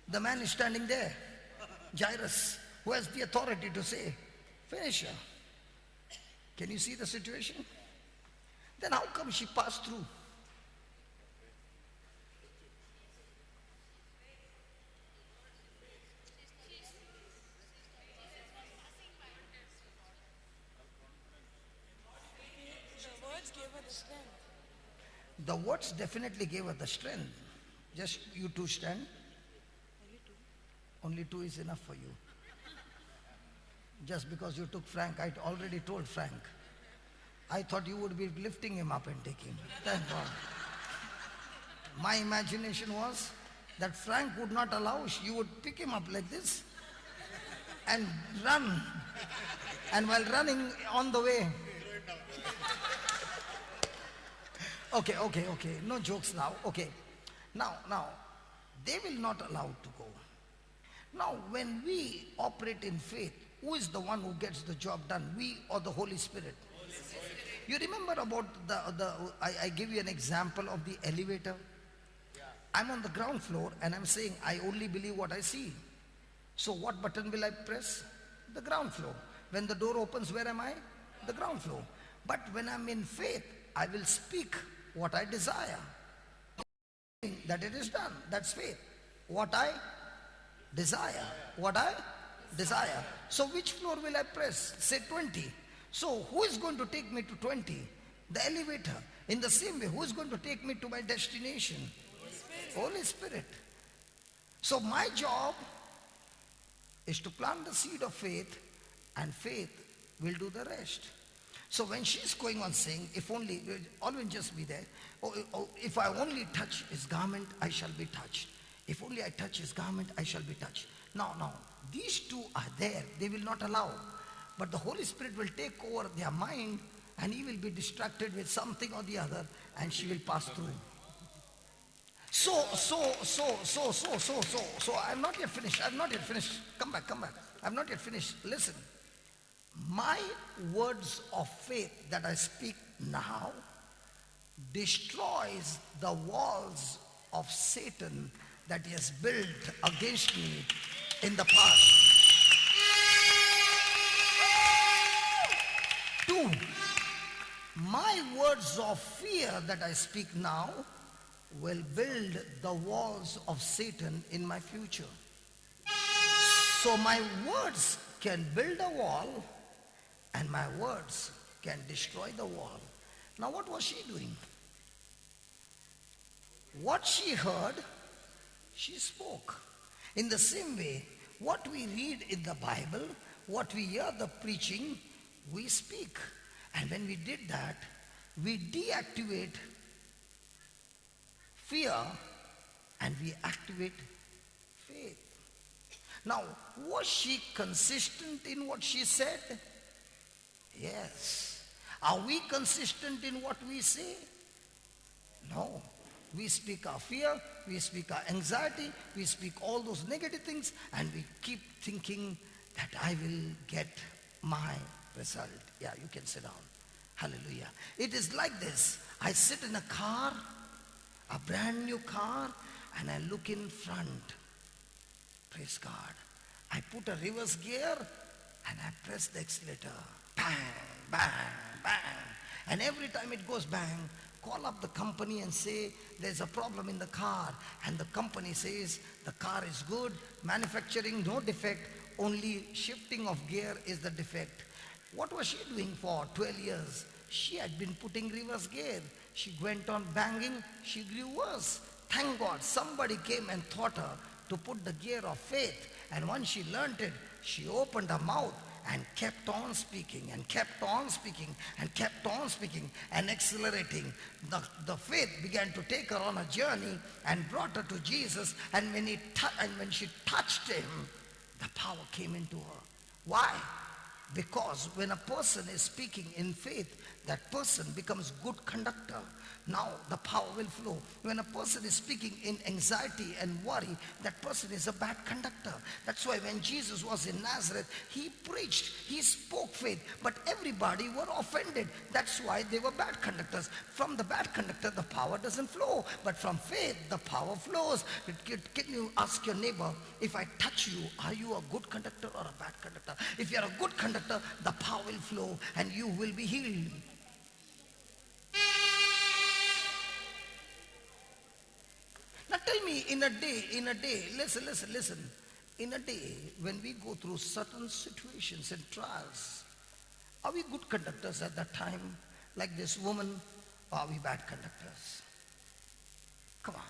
The man is standing there, Jairus, who has the authority to say, finish her. Can you see the situation? Then how come she passed through? The words gave her the strength. The words definitely gave her the strength. Just you two stand. Only 2 is enough for you. Just because you took Frank, I already told Frank. I thought you would be lifting him up and taking him. Thank God. My imagination was that Frank would not allow, you would pick him up like this and run. And while running on the way. Okay. No jokes now. Okay. Now, they will not allow to go. Now, when we operate in faith, who is the one who gets the job done? We or the Holy Spirit? You remember about I give you an example of the elevator. I'm on the ground floor and I'm saying, I only believe what I see. So what button will I press? The ground floor. When the door opens, where am I? The ground floor. But when I'm in faith, I will speak what I desire. That it is done. That's faith. What I desire. What I desire. So which floor will I press? Say 20. So who is going to take me to 20? The elevator. In the same way, who is going to take me to my destination? Holy Spirit. So my job is to plant the seed of faith, and faith will do the rest. So when she's going on saying, if only, always just be there. If I only touch his garment, I shall be touched. If only I touch his garment, I shall be touched. Now, these 2 are there. They will not allow. But the Holy Spirit will take over their mind, and he will be distracted with something or the other, and she will pass through. So, I'm not yet finished. Come back. I'm not yet finished. Listen. My words of faith that I speak now destroys the walls of Satan that he has built against me in the past. 2, my words of fear that I speak now will build the walls of Satan in my future. So my words can build a wall, and my words can destroy the wall. Now what was she doing? What she heard, she spoke. In the same way, what we read in the Bible, what we hear the preaching, we speak. And when we did that, we deactivate fear and we activate faith. Now, was she consistent in what she said? Yes. Are we consistent in what we say? No. We speak our fear, we speak our anxiety, we speak all those negative things, and we keep thinking that I will get my result. Yeah, you can sit down. Hallelujah. It is like this. I sit in a car, a brand new car, and I look in front. Praise God. I put a reverse gear and I press the accelerator. Bang, bang, bang. And every time it goes bang, call up the company and say there's a problem in the car. And the company says the car is good, manufacturing no defect, only shifting of gear is the defect. What was she doing for 12 years? She had been putting reverse gear. She went on banging, she grew worse. Thank God somebody came and taught her to put the gear of faith. And once she learnt it, she opened her mouth and kept on speaking and kept on speaking and kept on speaking and accelerating. The faith began to take her on a journey and brought her to Jesus. And when she touched him, the power came into her. Why? Because when a person is speaking in faith, that person becomes good conductor. Now the power will flow. When a person is speaking in anxiety and worry, that person is a bad conductor. That's why when Jesus was in Nazareth, he preached, he spoke faith, but everybody were offended. That's why they were bad conductors. From the bad conductor, the power doesn't flow, but from faith, the power flows. Can you ask your neighbor, if I touch you, are you a good conductor or a bad conductor? If you're a good conductor, the power will flow and you will be healed. Now tell me, in a day, listen. In a day, when we go through certain situations and trials, are we good conductors at that time, like this woman, or are we bad conductors? Come on.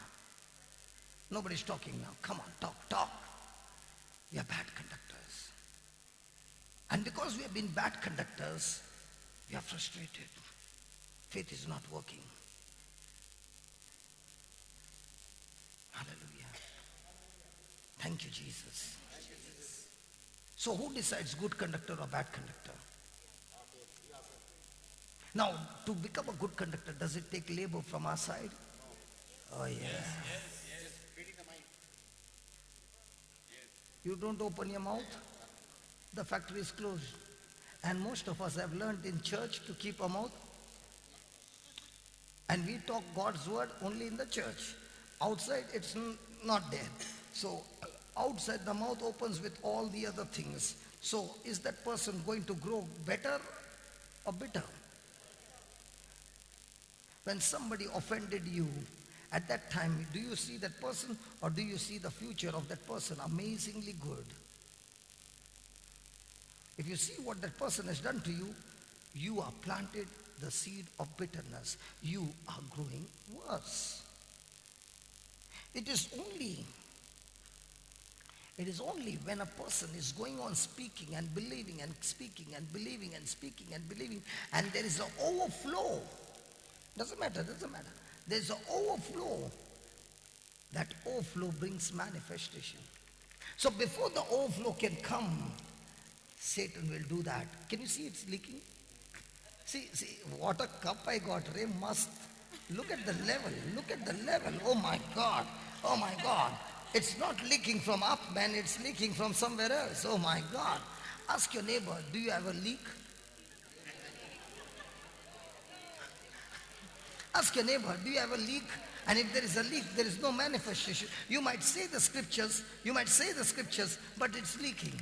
Nobody's talking now. Come on, talk. We are bad conductors. And because we have been bad conductors, we are frustrated. Faith is not working. Hallelujah. Thank you, Jesus. So who decides good conductor or bad conductor? Now, to become a good conductor, does it take labor from our side? Oh, yeah. You don't open your mouth, the factory is closed. And most of us have learned in church to keep our mouth. And we talk God's word only in the church. Outside, it's not there. So, outside the mouth opens with all the other things. So, is that person going to grow better or bitter? When somebody offended you, at that time, do you see that person or do you see the future of that person amazingly good? If you see what that person has done to you, you are planted the seed of bitterness. You are growing worse. It is only when a person is going on speaking and believing and speaking and believing and speaking and believing, and there is an overflow. Doesn't matter. There's an overflow. That overflow brings manifestation. So before the overflow can come, Satan will do that. Can you see it's leaking? See, what a cup I got. Ray must. Look at the level. Oh my God. It's not leaking from up, man. It's leaking from somewhere else. Oh my God. Ask your neighbor, do you have a leak? Ask your neighbor, do you have a leak? And if there is a leak, there is no manifestation. You might say the scriptures, but it's leaking.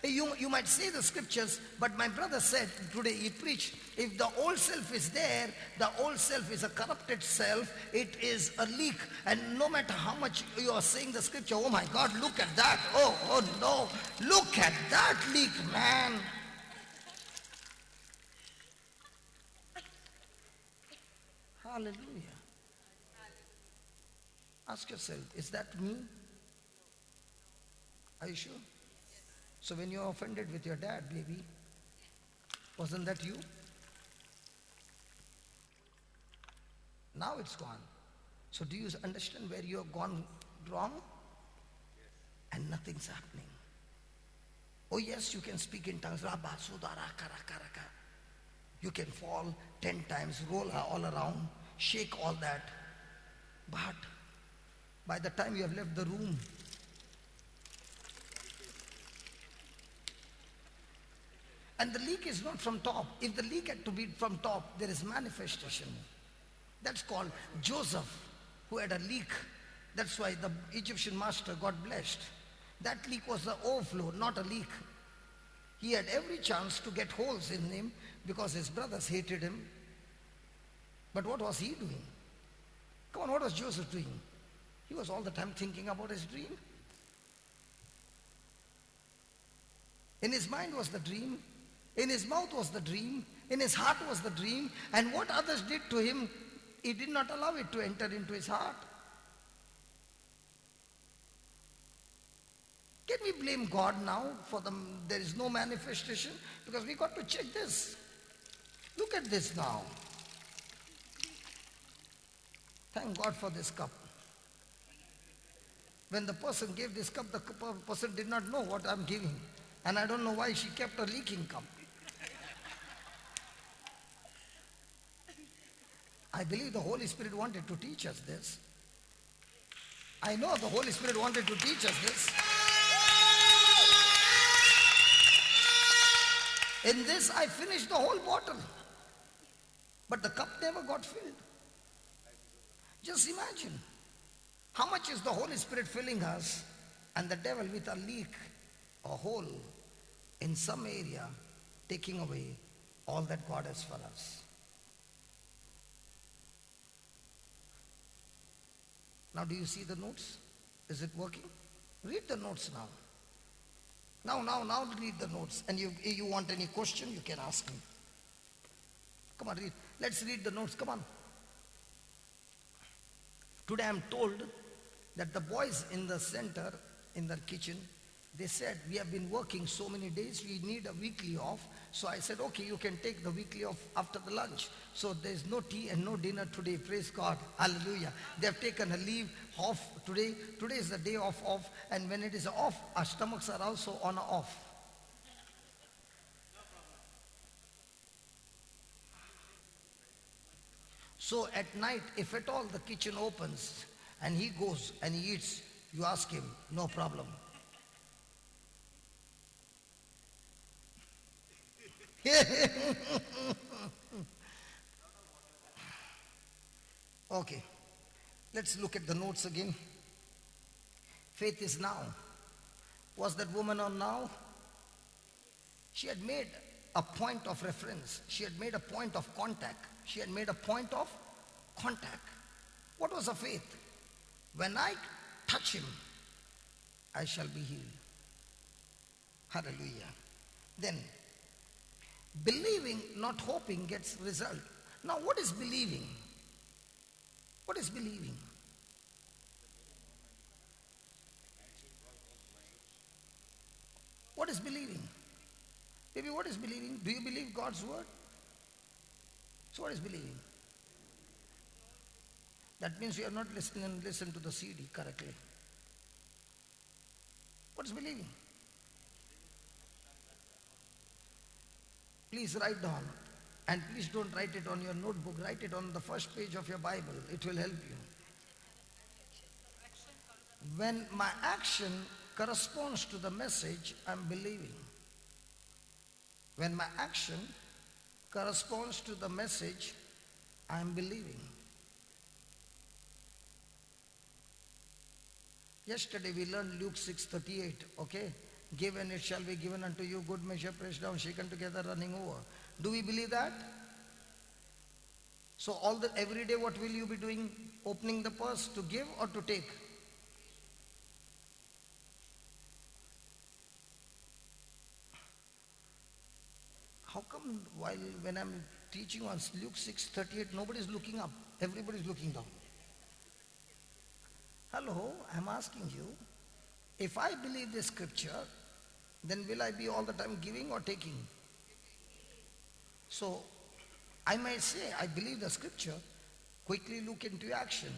You might say the scriptures, but my brother said today, he preached, if the old self is there, the old self is a corrupted self, it is a leak. And no matter how much you are saying the scripture, oh my God, look at that. Oh no, look at that leak, man. Hallelujah. Ask yourself, is that me? Are you sure? So when you're offended with your dad, baby, wasn't that you? Now it's gone. So do you understand where you have gone wrong? And nothing's happening. Oh yes, you can speak in tongues. You can fall 10 times, roll all around, shake all that. But by the time you have left the room, and the leak is not from top. If the leak had to be from top, there is manifestation. That's called Joseph, who had a leak. That's why the Egyptian master got blessed. That leak was the overflow, not a leak. He had every chance to get holes in him because his brothers hated him. But what was he doing? Come on, what was Joseph doing? He was all the time thinking about his dream. In his mind was the dream. In his mouth was the dream. In his heart was the dream. And what others did to him, he did not allow it to enter into his heart. Can we blame God now for there is no manifestation? Because we got to check this. Look at this now. Thank God for this cup. When the person gave this cup, the person did not know what I'm giving. And I don't know why she kept a leaking cup. I believe the Holy Spirit wanted to teach us this. I know the Holy Spirit wanted to teach us this. In this, I finished the whole bottle. But the cup never got filled. Just imagine. How much is the Holy Spirit filling us and the devil with a leak, a hole in some area, taking away all that God has for us. Now do you see the notes? Is it working? Read the notes now. Now read the notes. And you want any question, you can ask me. Come on, read. Let's read the notes. Come on. Today I'm told that the boys in the center, in the kitchen, they said, we have been working so many days, we need a weekly off. So I said, okay, you can take the weekly off after the lunch. So there's no tea and no dinner today. Praise God. Hallelujah. They have taken a leave off today. Today is the day of off. And when it is off, our stomachs are also on a off. So at night, if at all the kitchen opens and he goes and he eats, you ask him, no problem. Okay, let's look at the notes again. Faith is now. Was that woman on now? She had made a point of reference. She had made a point of contact. She had made a point of contact. What was her faith? When I touch him, I shall be healed. Hallelujah. Then, believing, not hoping, gets result. Now, what is believing? What is believing? What is believing? Baby, what is believing? Do you believe God's word? So what is believing? That means you are not listening to the CD correctly. What is believing? Please write down. And please don't write it on your notebook. Write it on the first page of your Bible. It will help you. When my action corresponds to the message, I'm believing. When my action corresponds to the message, I'm believing. Yesterday we learned Luke 6:38, okay? Give and it shall be given unto you, good measure, pressed down, shaken together, running over. Do we believe that? So every day what will you be doing? Opening the purse to give or to take? How come when I'm teaching on Luke 6:38, nobody's looking up, everybody's looking down? Hello, I'm asking you, if I believe this scripture, then will I be all the time giving or taking? So, I might say, I believe the scripture, quickly look into action.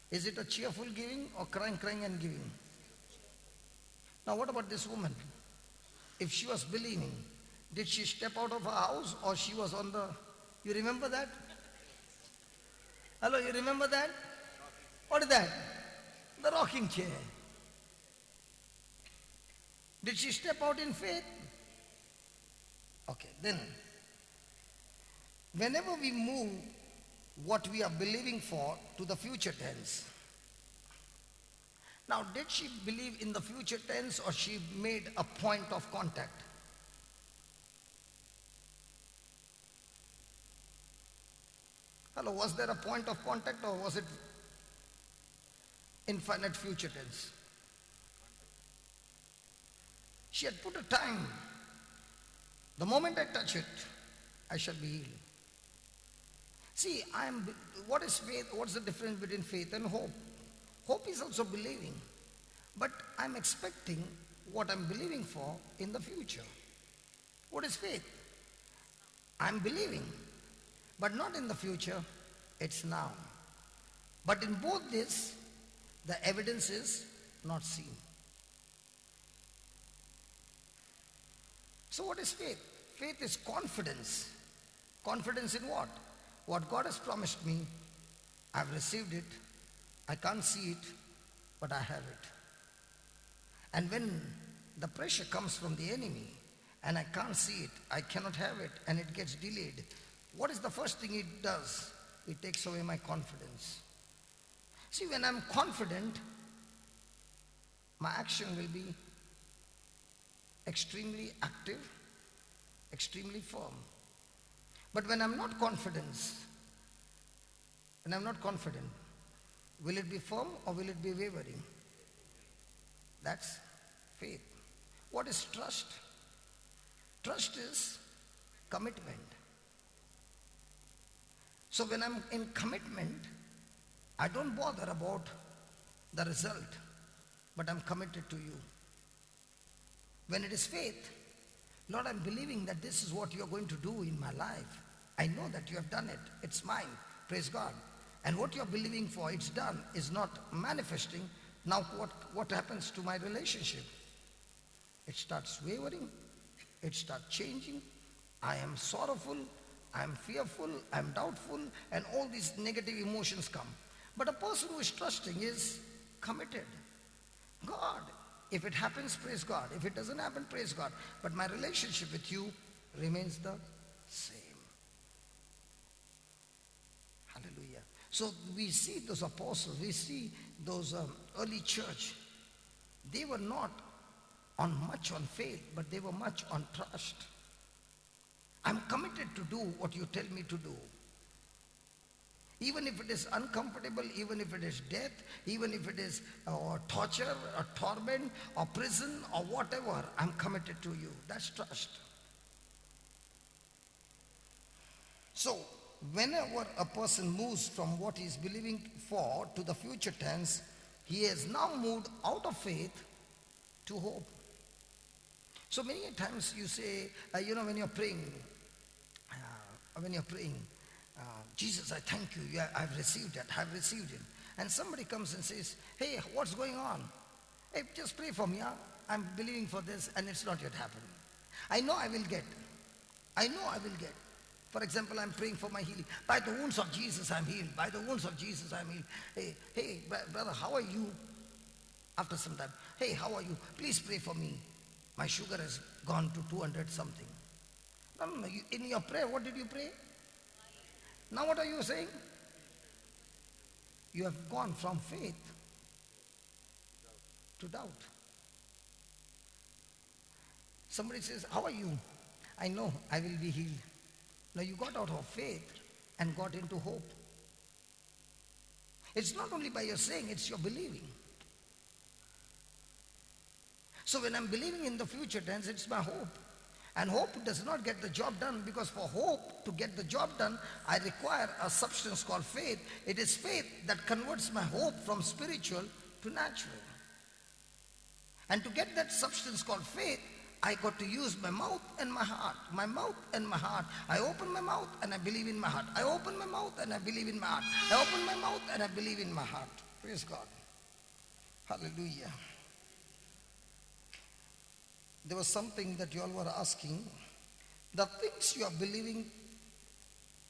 Is it a cheerful giving or crying and giving? Now what about this woman? If she was believing, did she step out of her house or she was on the, you remember that? Hello, you remember that? What is that? The rocking chair. Did she step out in faith? Okay, then, whenever we move what we are believing for to the future tense. Now, did she believe in the future tense or she made a point of contact? Hello, was there a point of contact or was it infinite future tense? She had put a time. The moment I touch it, I shall be healed. See, what is faith? What's the difference between faith and hope? Hope is also believing. But I'm expecting what I'm believing for in the future. What is faith? I'm believing, but not in the future, it's now. But in both this, the evidence is not seen. So what is faith? Faith is confidence. Confidence in what? What God has promised me, I've received it. I can't see it, but I have it. And when the pressure comes from the enemy and I can't see it, I cannot have it, and it gets delayed, what is the first thing it does? It takes away my confidence. See, when I'm confident, my action will be extremely active, extremely firm. But when I'm not confident, will it be firm or will it be wavering? That's faith. What is trust? Trust is commitment. So when I'm in commitment, I don't bother about the result, but I'm committed to you. When it is faith, Lord, I'm believing that this is what you're going to do in my life. I know that you have done it. It's mine. Praise God. And what you're believing for, it's done, is not manifesting. Now what happens to my relationship? It starts wavering. It starts changing. I am sorrowful. I am fearful. I am doubtful. And all these negative emotions come. But a person who is trusting is committed. God, if it happens, praise God. If it doesn't happen, praise God. But my relationship with you remains the same. Hallelujah. So we see those apostles, we see those early church. They were not much on faith, but they were much on trust. I'm committed to do what you tell me to do. Even if it is uncomfortable, even if it is death, even if it is torture or torment or prison or whatever, I'm committed to you. That's trust. So, whenever a person moves from what he is believing for to the future tense, he has now moved out of faith to hope. So many times you say, when you're praying, Jesus, I thank you. Yeah, I've received it. I've received it. And somebody comes and says, hey, what's going on? Hey, just pray for me. I'm believing for this and it's not yet happened. I know I will get. For example, I'm praying for my healing. By the wounds of Jesus, I'm healed. By the wounds of Jesus, I'm healed. Hey, brother, how are you? After some time, hey, how are you? Please pray for me. My sugar has gone to 200 something. No. In your prayer, what did you pray? Now what are you saying? You have gone from faith to doubt. Somebody says, how are you? I know I will be healed. Now you got out of faith and got into hope. It's not only by your saying, it's your believing. So when I'm believing in the future tense, it's my hope. And hope does not get the job done, because for hope to get the job done, I require a substance called faith. It is faith that converts my hope from spiritual to natural. And to get that substance called faith, I got to use my mouth and my heart. My mouth and my heart. I open my mouth and I believe in my heart. I open my mouth and I believe in my heart. I open my mouth and I believe in my heart. Praise God. Hallelujah. There was something that you all were asking. The things you are believing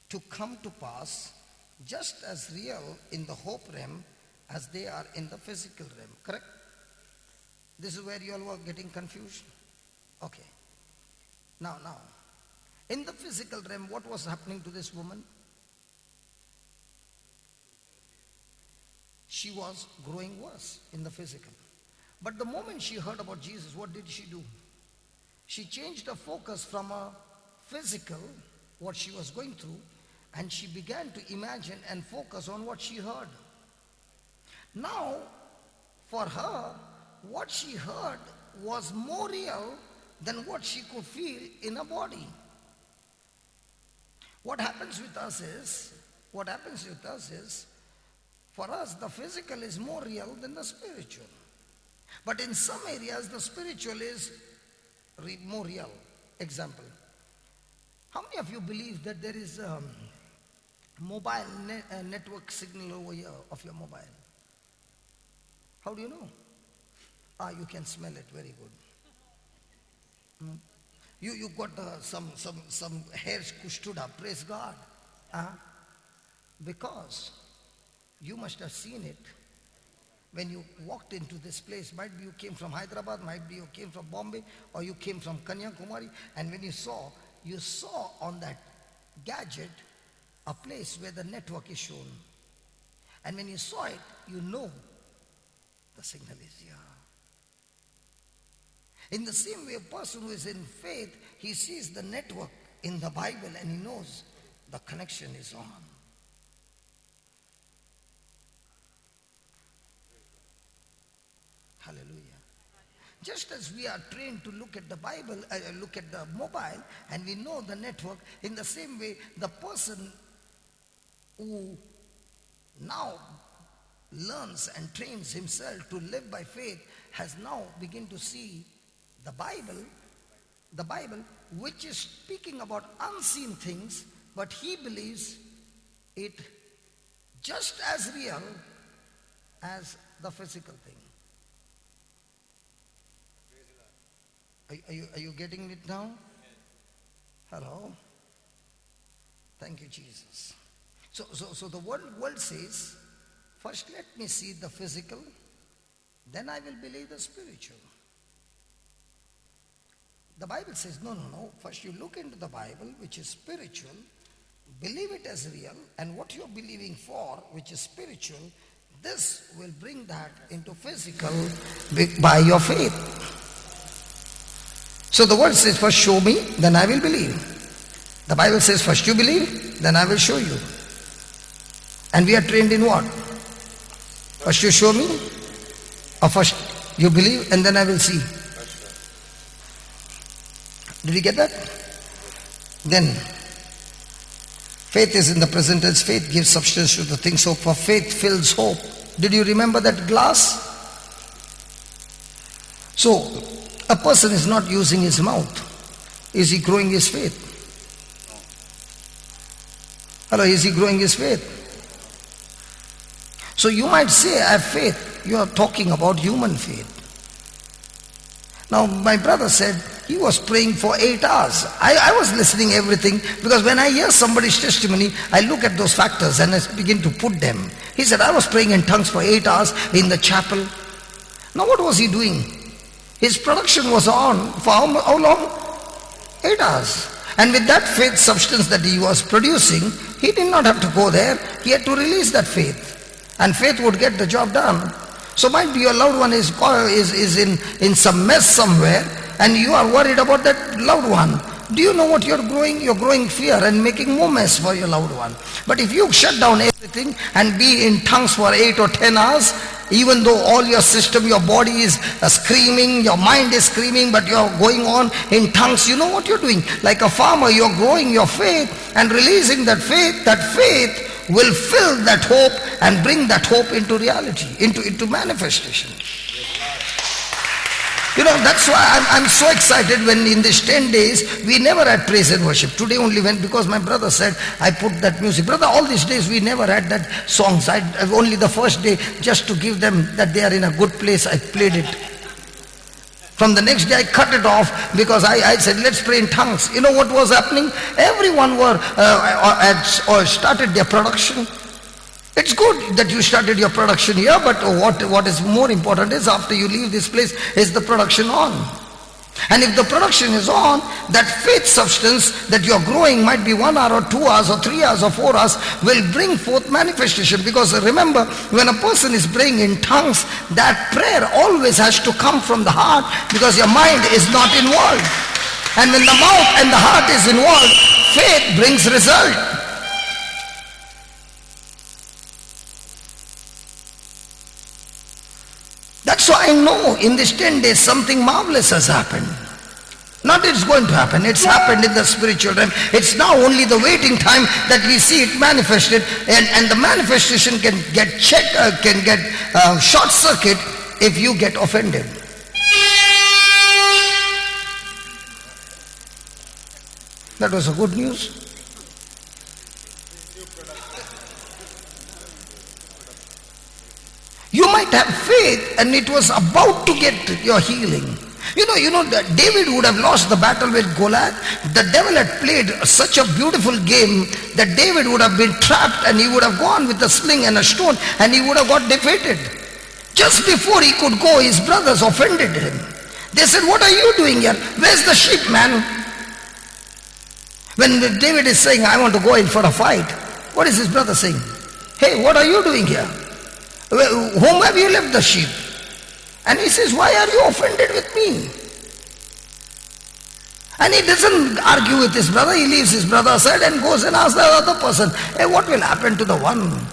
to come to pass, just as real in the hope realm as they are in the physical realm. Correct? This is where you all were getting confused. Okay. Now. In the physical realm, what was happening to this woman? She was growing worse in the physical. But the moment she heard about Jesus, what did she do? She changed the focus from a physical, what she was going through, and she began to imagine and focus on what she heard. Now, for her, what she heard was more real than what she could feel in her body. What happens with us is, for us, the physical is more real than the spiritual. But in some areas, the spiritual is more real. Example. How many of you believe that there is a mobile network signal over here of your mobile? How do you know? You can smell it. Very good. You got some hairs stood up, praise God. Because you must have seen it when you walked into this place. Might be you came from Hyderabad, might be you came from Bombay, or you came from Kanyakumari, and when you saw on that gadget a place where the network is shown. And when you saw it, you know the signal is here. In the same way, a person who is in faith, he sees the network in the Bible and he knows the connection is on. Hallelujah. Just as we are trained to look at the Bible, look at the mobile, and we know the network, in the same way, the person who now learns and trains himself to live by faith has now begun to see the Bible, which is speaking about unseen things, but he believes it just as real as the physical thing. Are you getting it now? Hello? Thank you, Jesus. So the world says, first let me see the physical, then I will believe the spiritual. The Bible says, no. First you look into the Bible, which is spiritual, believe it as real, and what you're believing for, which is spiritual, this will bring that into physical by your faith. So the word says, first show me, then I will believe. The Bible says, first you believe, then I will show you. And we are trained in what? First you show me, or first you believe, and then I will see. Did you get that? Then, faith is in the present tense. Faith gives substance to the things hoped for. Faith fills hope. Did you remember that glass? So, a person is not using his mouth. Is he growing his faith? Hello, is he growing his faith? So you might say, I have faith. You are talking about human faith. Now, my brother said he was praying for 8 hours. I was listening everything, because when I hear somebody's testimony, I look at those factors and I begin to put them. He said, I was praying in tongues for 8 hours in the chapel. Now, what was he doing? His production was on for how long? 8 hours. And with that faith substance that he was producing, he did not have to go there. He had to release that faith. And faith would get the job done. So might be your loved one is in some mess somewhere, and you are worried about that loved one. Do you know what you're growing? You're growing fear and making more mess for your loved one. But if you shut down everything and be in tongues for 8 or 10 hours, even though all your system, your body is screaming, your mind is screaming, but you're going on in tongues, you know what you're doing? Like a farmer, you're growing your faith and releasing that faith. That faith will fill that hope and bring that hope into reality, into manifestation. You know, that's why I'm so excited when in these 10 days, we never had praise and worship. Today only because my brother said, I put that music. Brother, all these days we never had that songs. Only the first day, just to give them that they are in a good place, I played it. From the next day I cut it off, because I said, let's pray in tongues. You know what was happening? Everyone had started their production. It's good that you started your production here, but what is more important is after you leave this place, is the production on. And if the production is on, that faith substance that you're growing, might be 1 hour or 2 hours or 3 hours or 4 hours, will bring forth manifestation. Because remember, when a person is praying in tongues, that prayer always has to come from the heart, because your mind is not involved. And when the mouth and the heart is involved, faith brings result. That's why I know in these 10 days something marvelous has happened. Not it's going to happen, it's happened in the spiritual realm. It's now only the waiting time that we see it manifested, and the manifestation can get checked, can get short circuit if you get offended. That was a good news. You might have faith and it was about to get your healing. That David would have lost the battle with Goliath. The devil had played such a beautiful game that David would have been trapped and he would have gone with a sling and a stone and he would have got defeated. Just before he could go, his brothers offended him. They said, "What are you doing here? Where's the sheep, man?" When David is saying, "I want to go in for a fight," what is his brother saying? "Hey, what are you doing here? Whom have you left the sheep?" And he says, "Why are you offended with me?" And he doesn't argue with his brother. He leaves his brother aside and goes and asks the other person, "Hey, what will happen to the one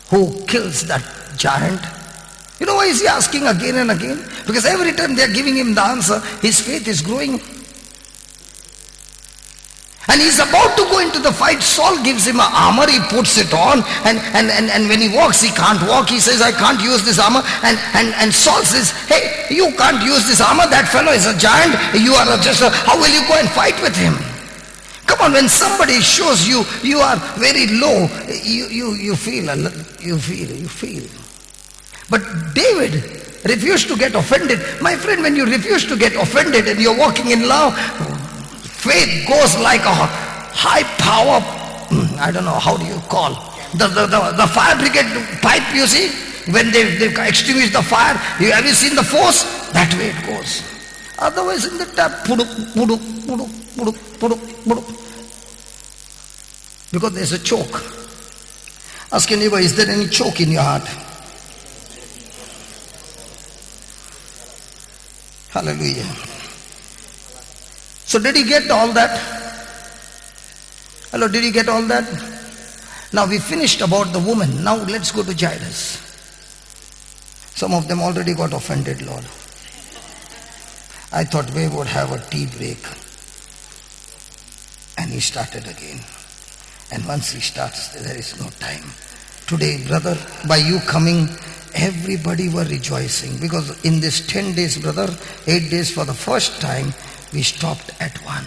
who kills that giant?" You know why is he asking again and again? Because every time they are giving him the answer, his faith is growing. And he's about to go into the fight. Saul gives him an armor, he puts it on, and when he walks, he can't walk. He says, "I can't use this armor." And Saul says, "Hey, you can't use this armor. That fellow is a giant. You are how will you go and fight with him?" Come on, when somebody shows you are very low, you feel. But David refused to get offended. My friend, when you refuse to get offended and you're walking in love, faith goes like a high power, I don't know, how do you call? The fire brigade pipe, you see? When they extinguish the fire, have you seen the force? That way it goes. Otherwise in the tap, because there's a choke. Ask your neighbor, is there any choke in your heart? Hallelujah. So did you get all that? Hello, did you get all that? Now we finished about the woman. Now let's go to Jairus. Some of them already got offended, Lord. I thought we would have a tea break. And he started again. And once he starts, there is no time. Today, brother, by you coming, everybody were rejoicing. Because in this 10 days, brother, 8 days for the first time, we stopped at 1.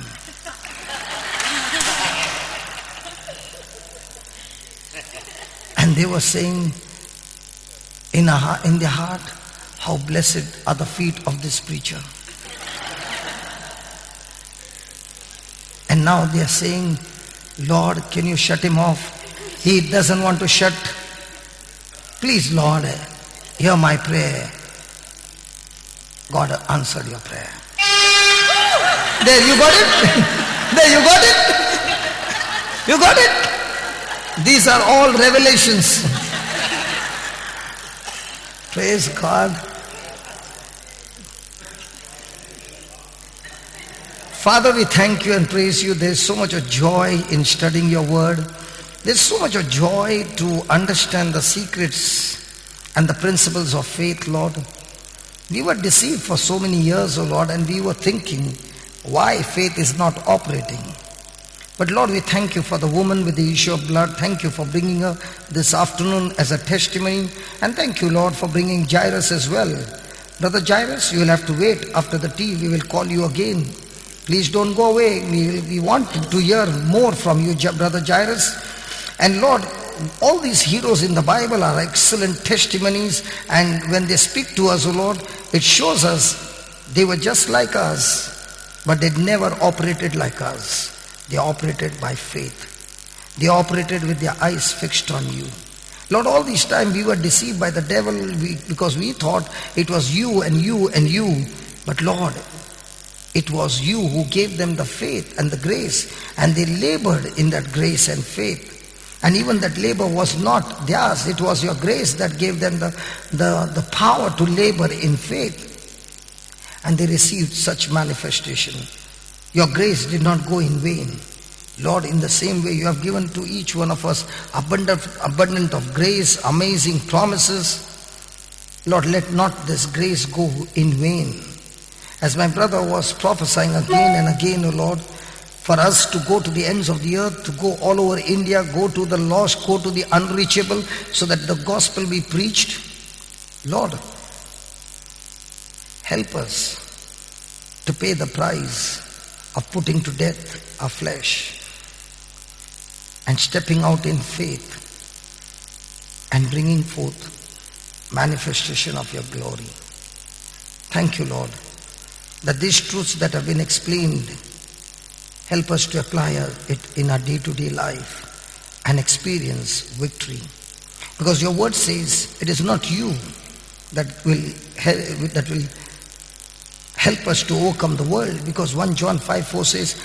And they were saying in their heart, how blessed are the feet of this preacher. And now they are saying, Lord, can you shut him off? He doesn't want to shut. Please, Lord, hear my prayer. God answered your prayer. There, you got it? There, you got it? You got it? These are all revelations. Praise God. Father, we thank you and praise you. There's so much of joy in studying your word. There's so much of joy to understand the secrets and the principles of faith, Lord. We were deceived for so many years, oh Lord, and we were thinking why faith is not operating. But Lord, we thank you for the woman with the issue of blood. Thank you for bringing her this afternoon as a testimony. And thank you, Lord, for bringing Jairus as well. Brother Jairus, you will have to wait. After the tea, we will call you again. Please don't go away. We want to hear more from you, Brother Jairus. And Lord, all these heroes in the Bible are excellent testimonies. And when they speak to us, oh Lord, it shows us they were just like us, but they never operated like us. They operated by faith. They operated with their eyes fixed on you. Lord, all this time we were deceived by the devil because we thought it was you and you and you. But Lord, it was you who gave them the faith and the grace, and they labored in that grace and faith. And even that labor was not theirs. It was your grace that gave them the power to labor in faith. And they received such manifestation. Your grace did not go in vain. Lord, in the same way you have given to each one of us abundant of grace, amazing promises. Lord, let not this grace go in vain. As my brother was prophesying again and again, O Lord, for us to go to the ends of the earth, to go all over India, go to the lost, go to the unreachable, so that the gospel be preached. Lord, help us to pay the price of putting to death our flesh and stepping out in faith and bringing forth manifestation of your glory. Thank you, Lord. that these truths that have been explained help us to apply it in our day-to-day life and experience victory. Because your word says it is not you that will help us to overcome the world. Because 1 John 5:4 says,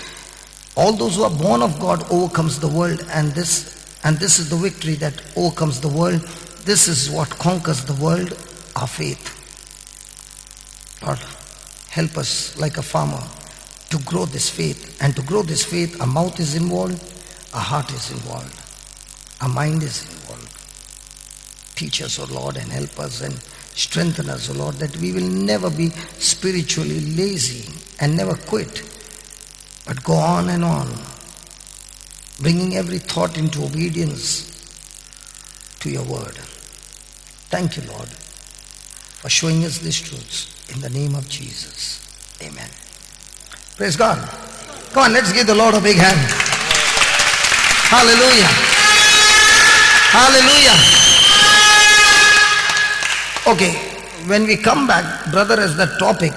all those who are born of God overcomes the world, and this is the victory that overcomes the world. This is what conquers the world, our faith. Lord, help us like a farmer to grow this faith. And to grow this faith, our mouth is involved, our heart is involved, our mind is involved. Teach us, O Lord, and help us and strengthen us, O Lord, that we will never be spiritually lazy and never quit, but go on and on, bringing every thought into obedience to your word. Thank you, Lord, for showing us these truths. In the name of Jesus. Amen. Praise God. Come on, let's give the Lord a big hand. Hallelujah. Hallelujah. Okay, when we come back, brother, as the topic,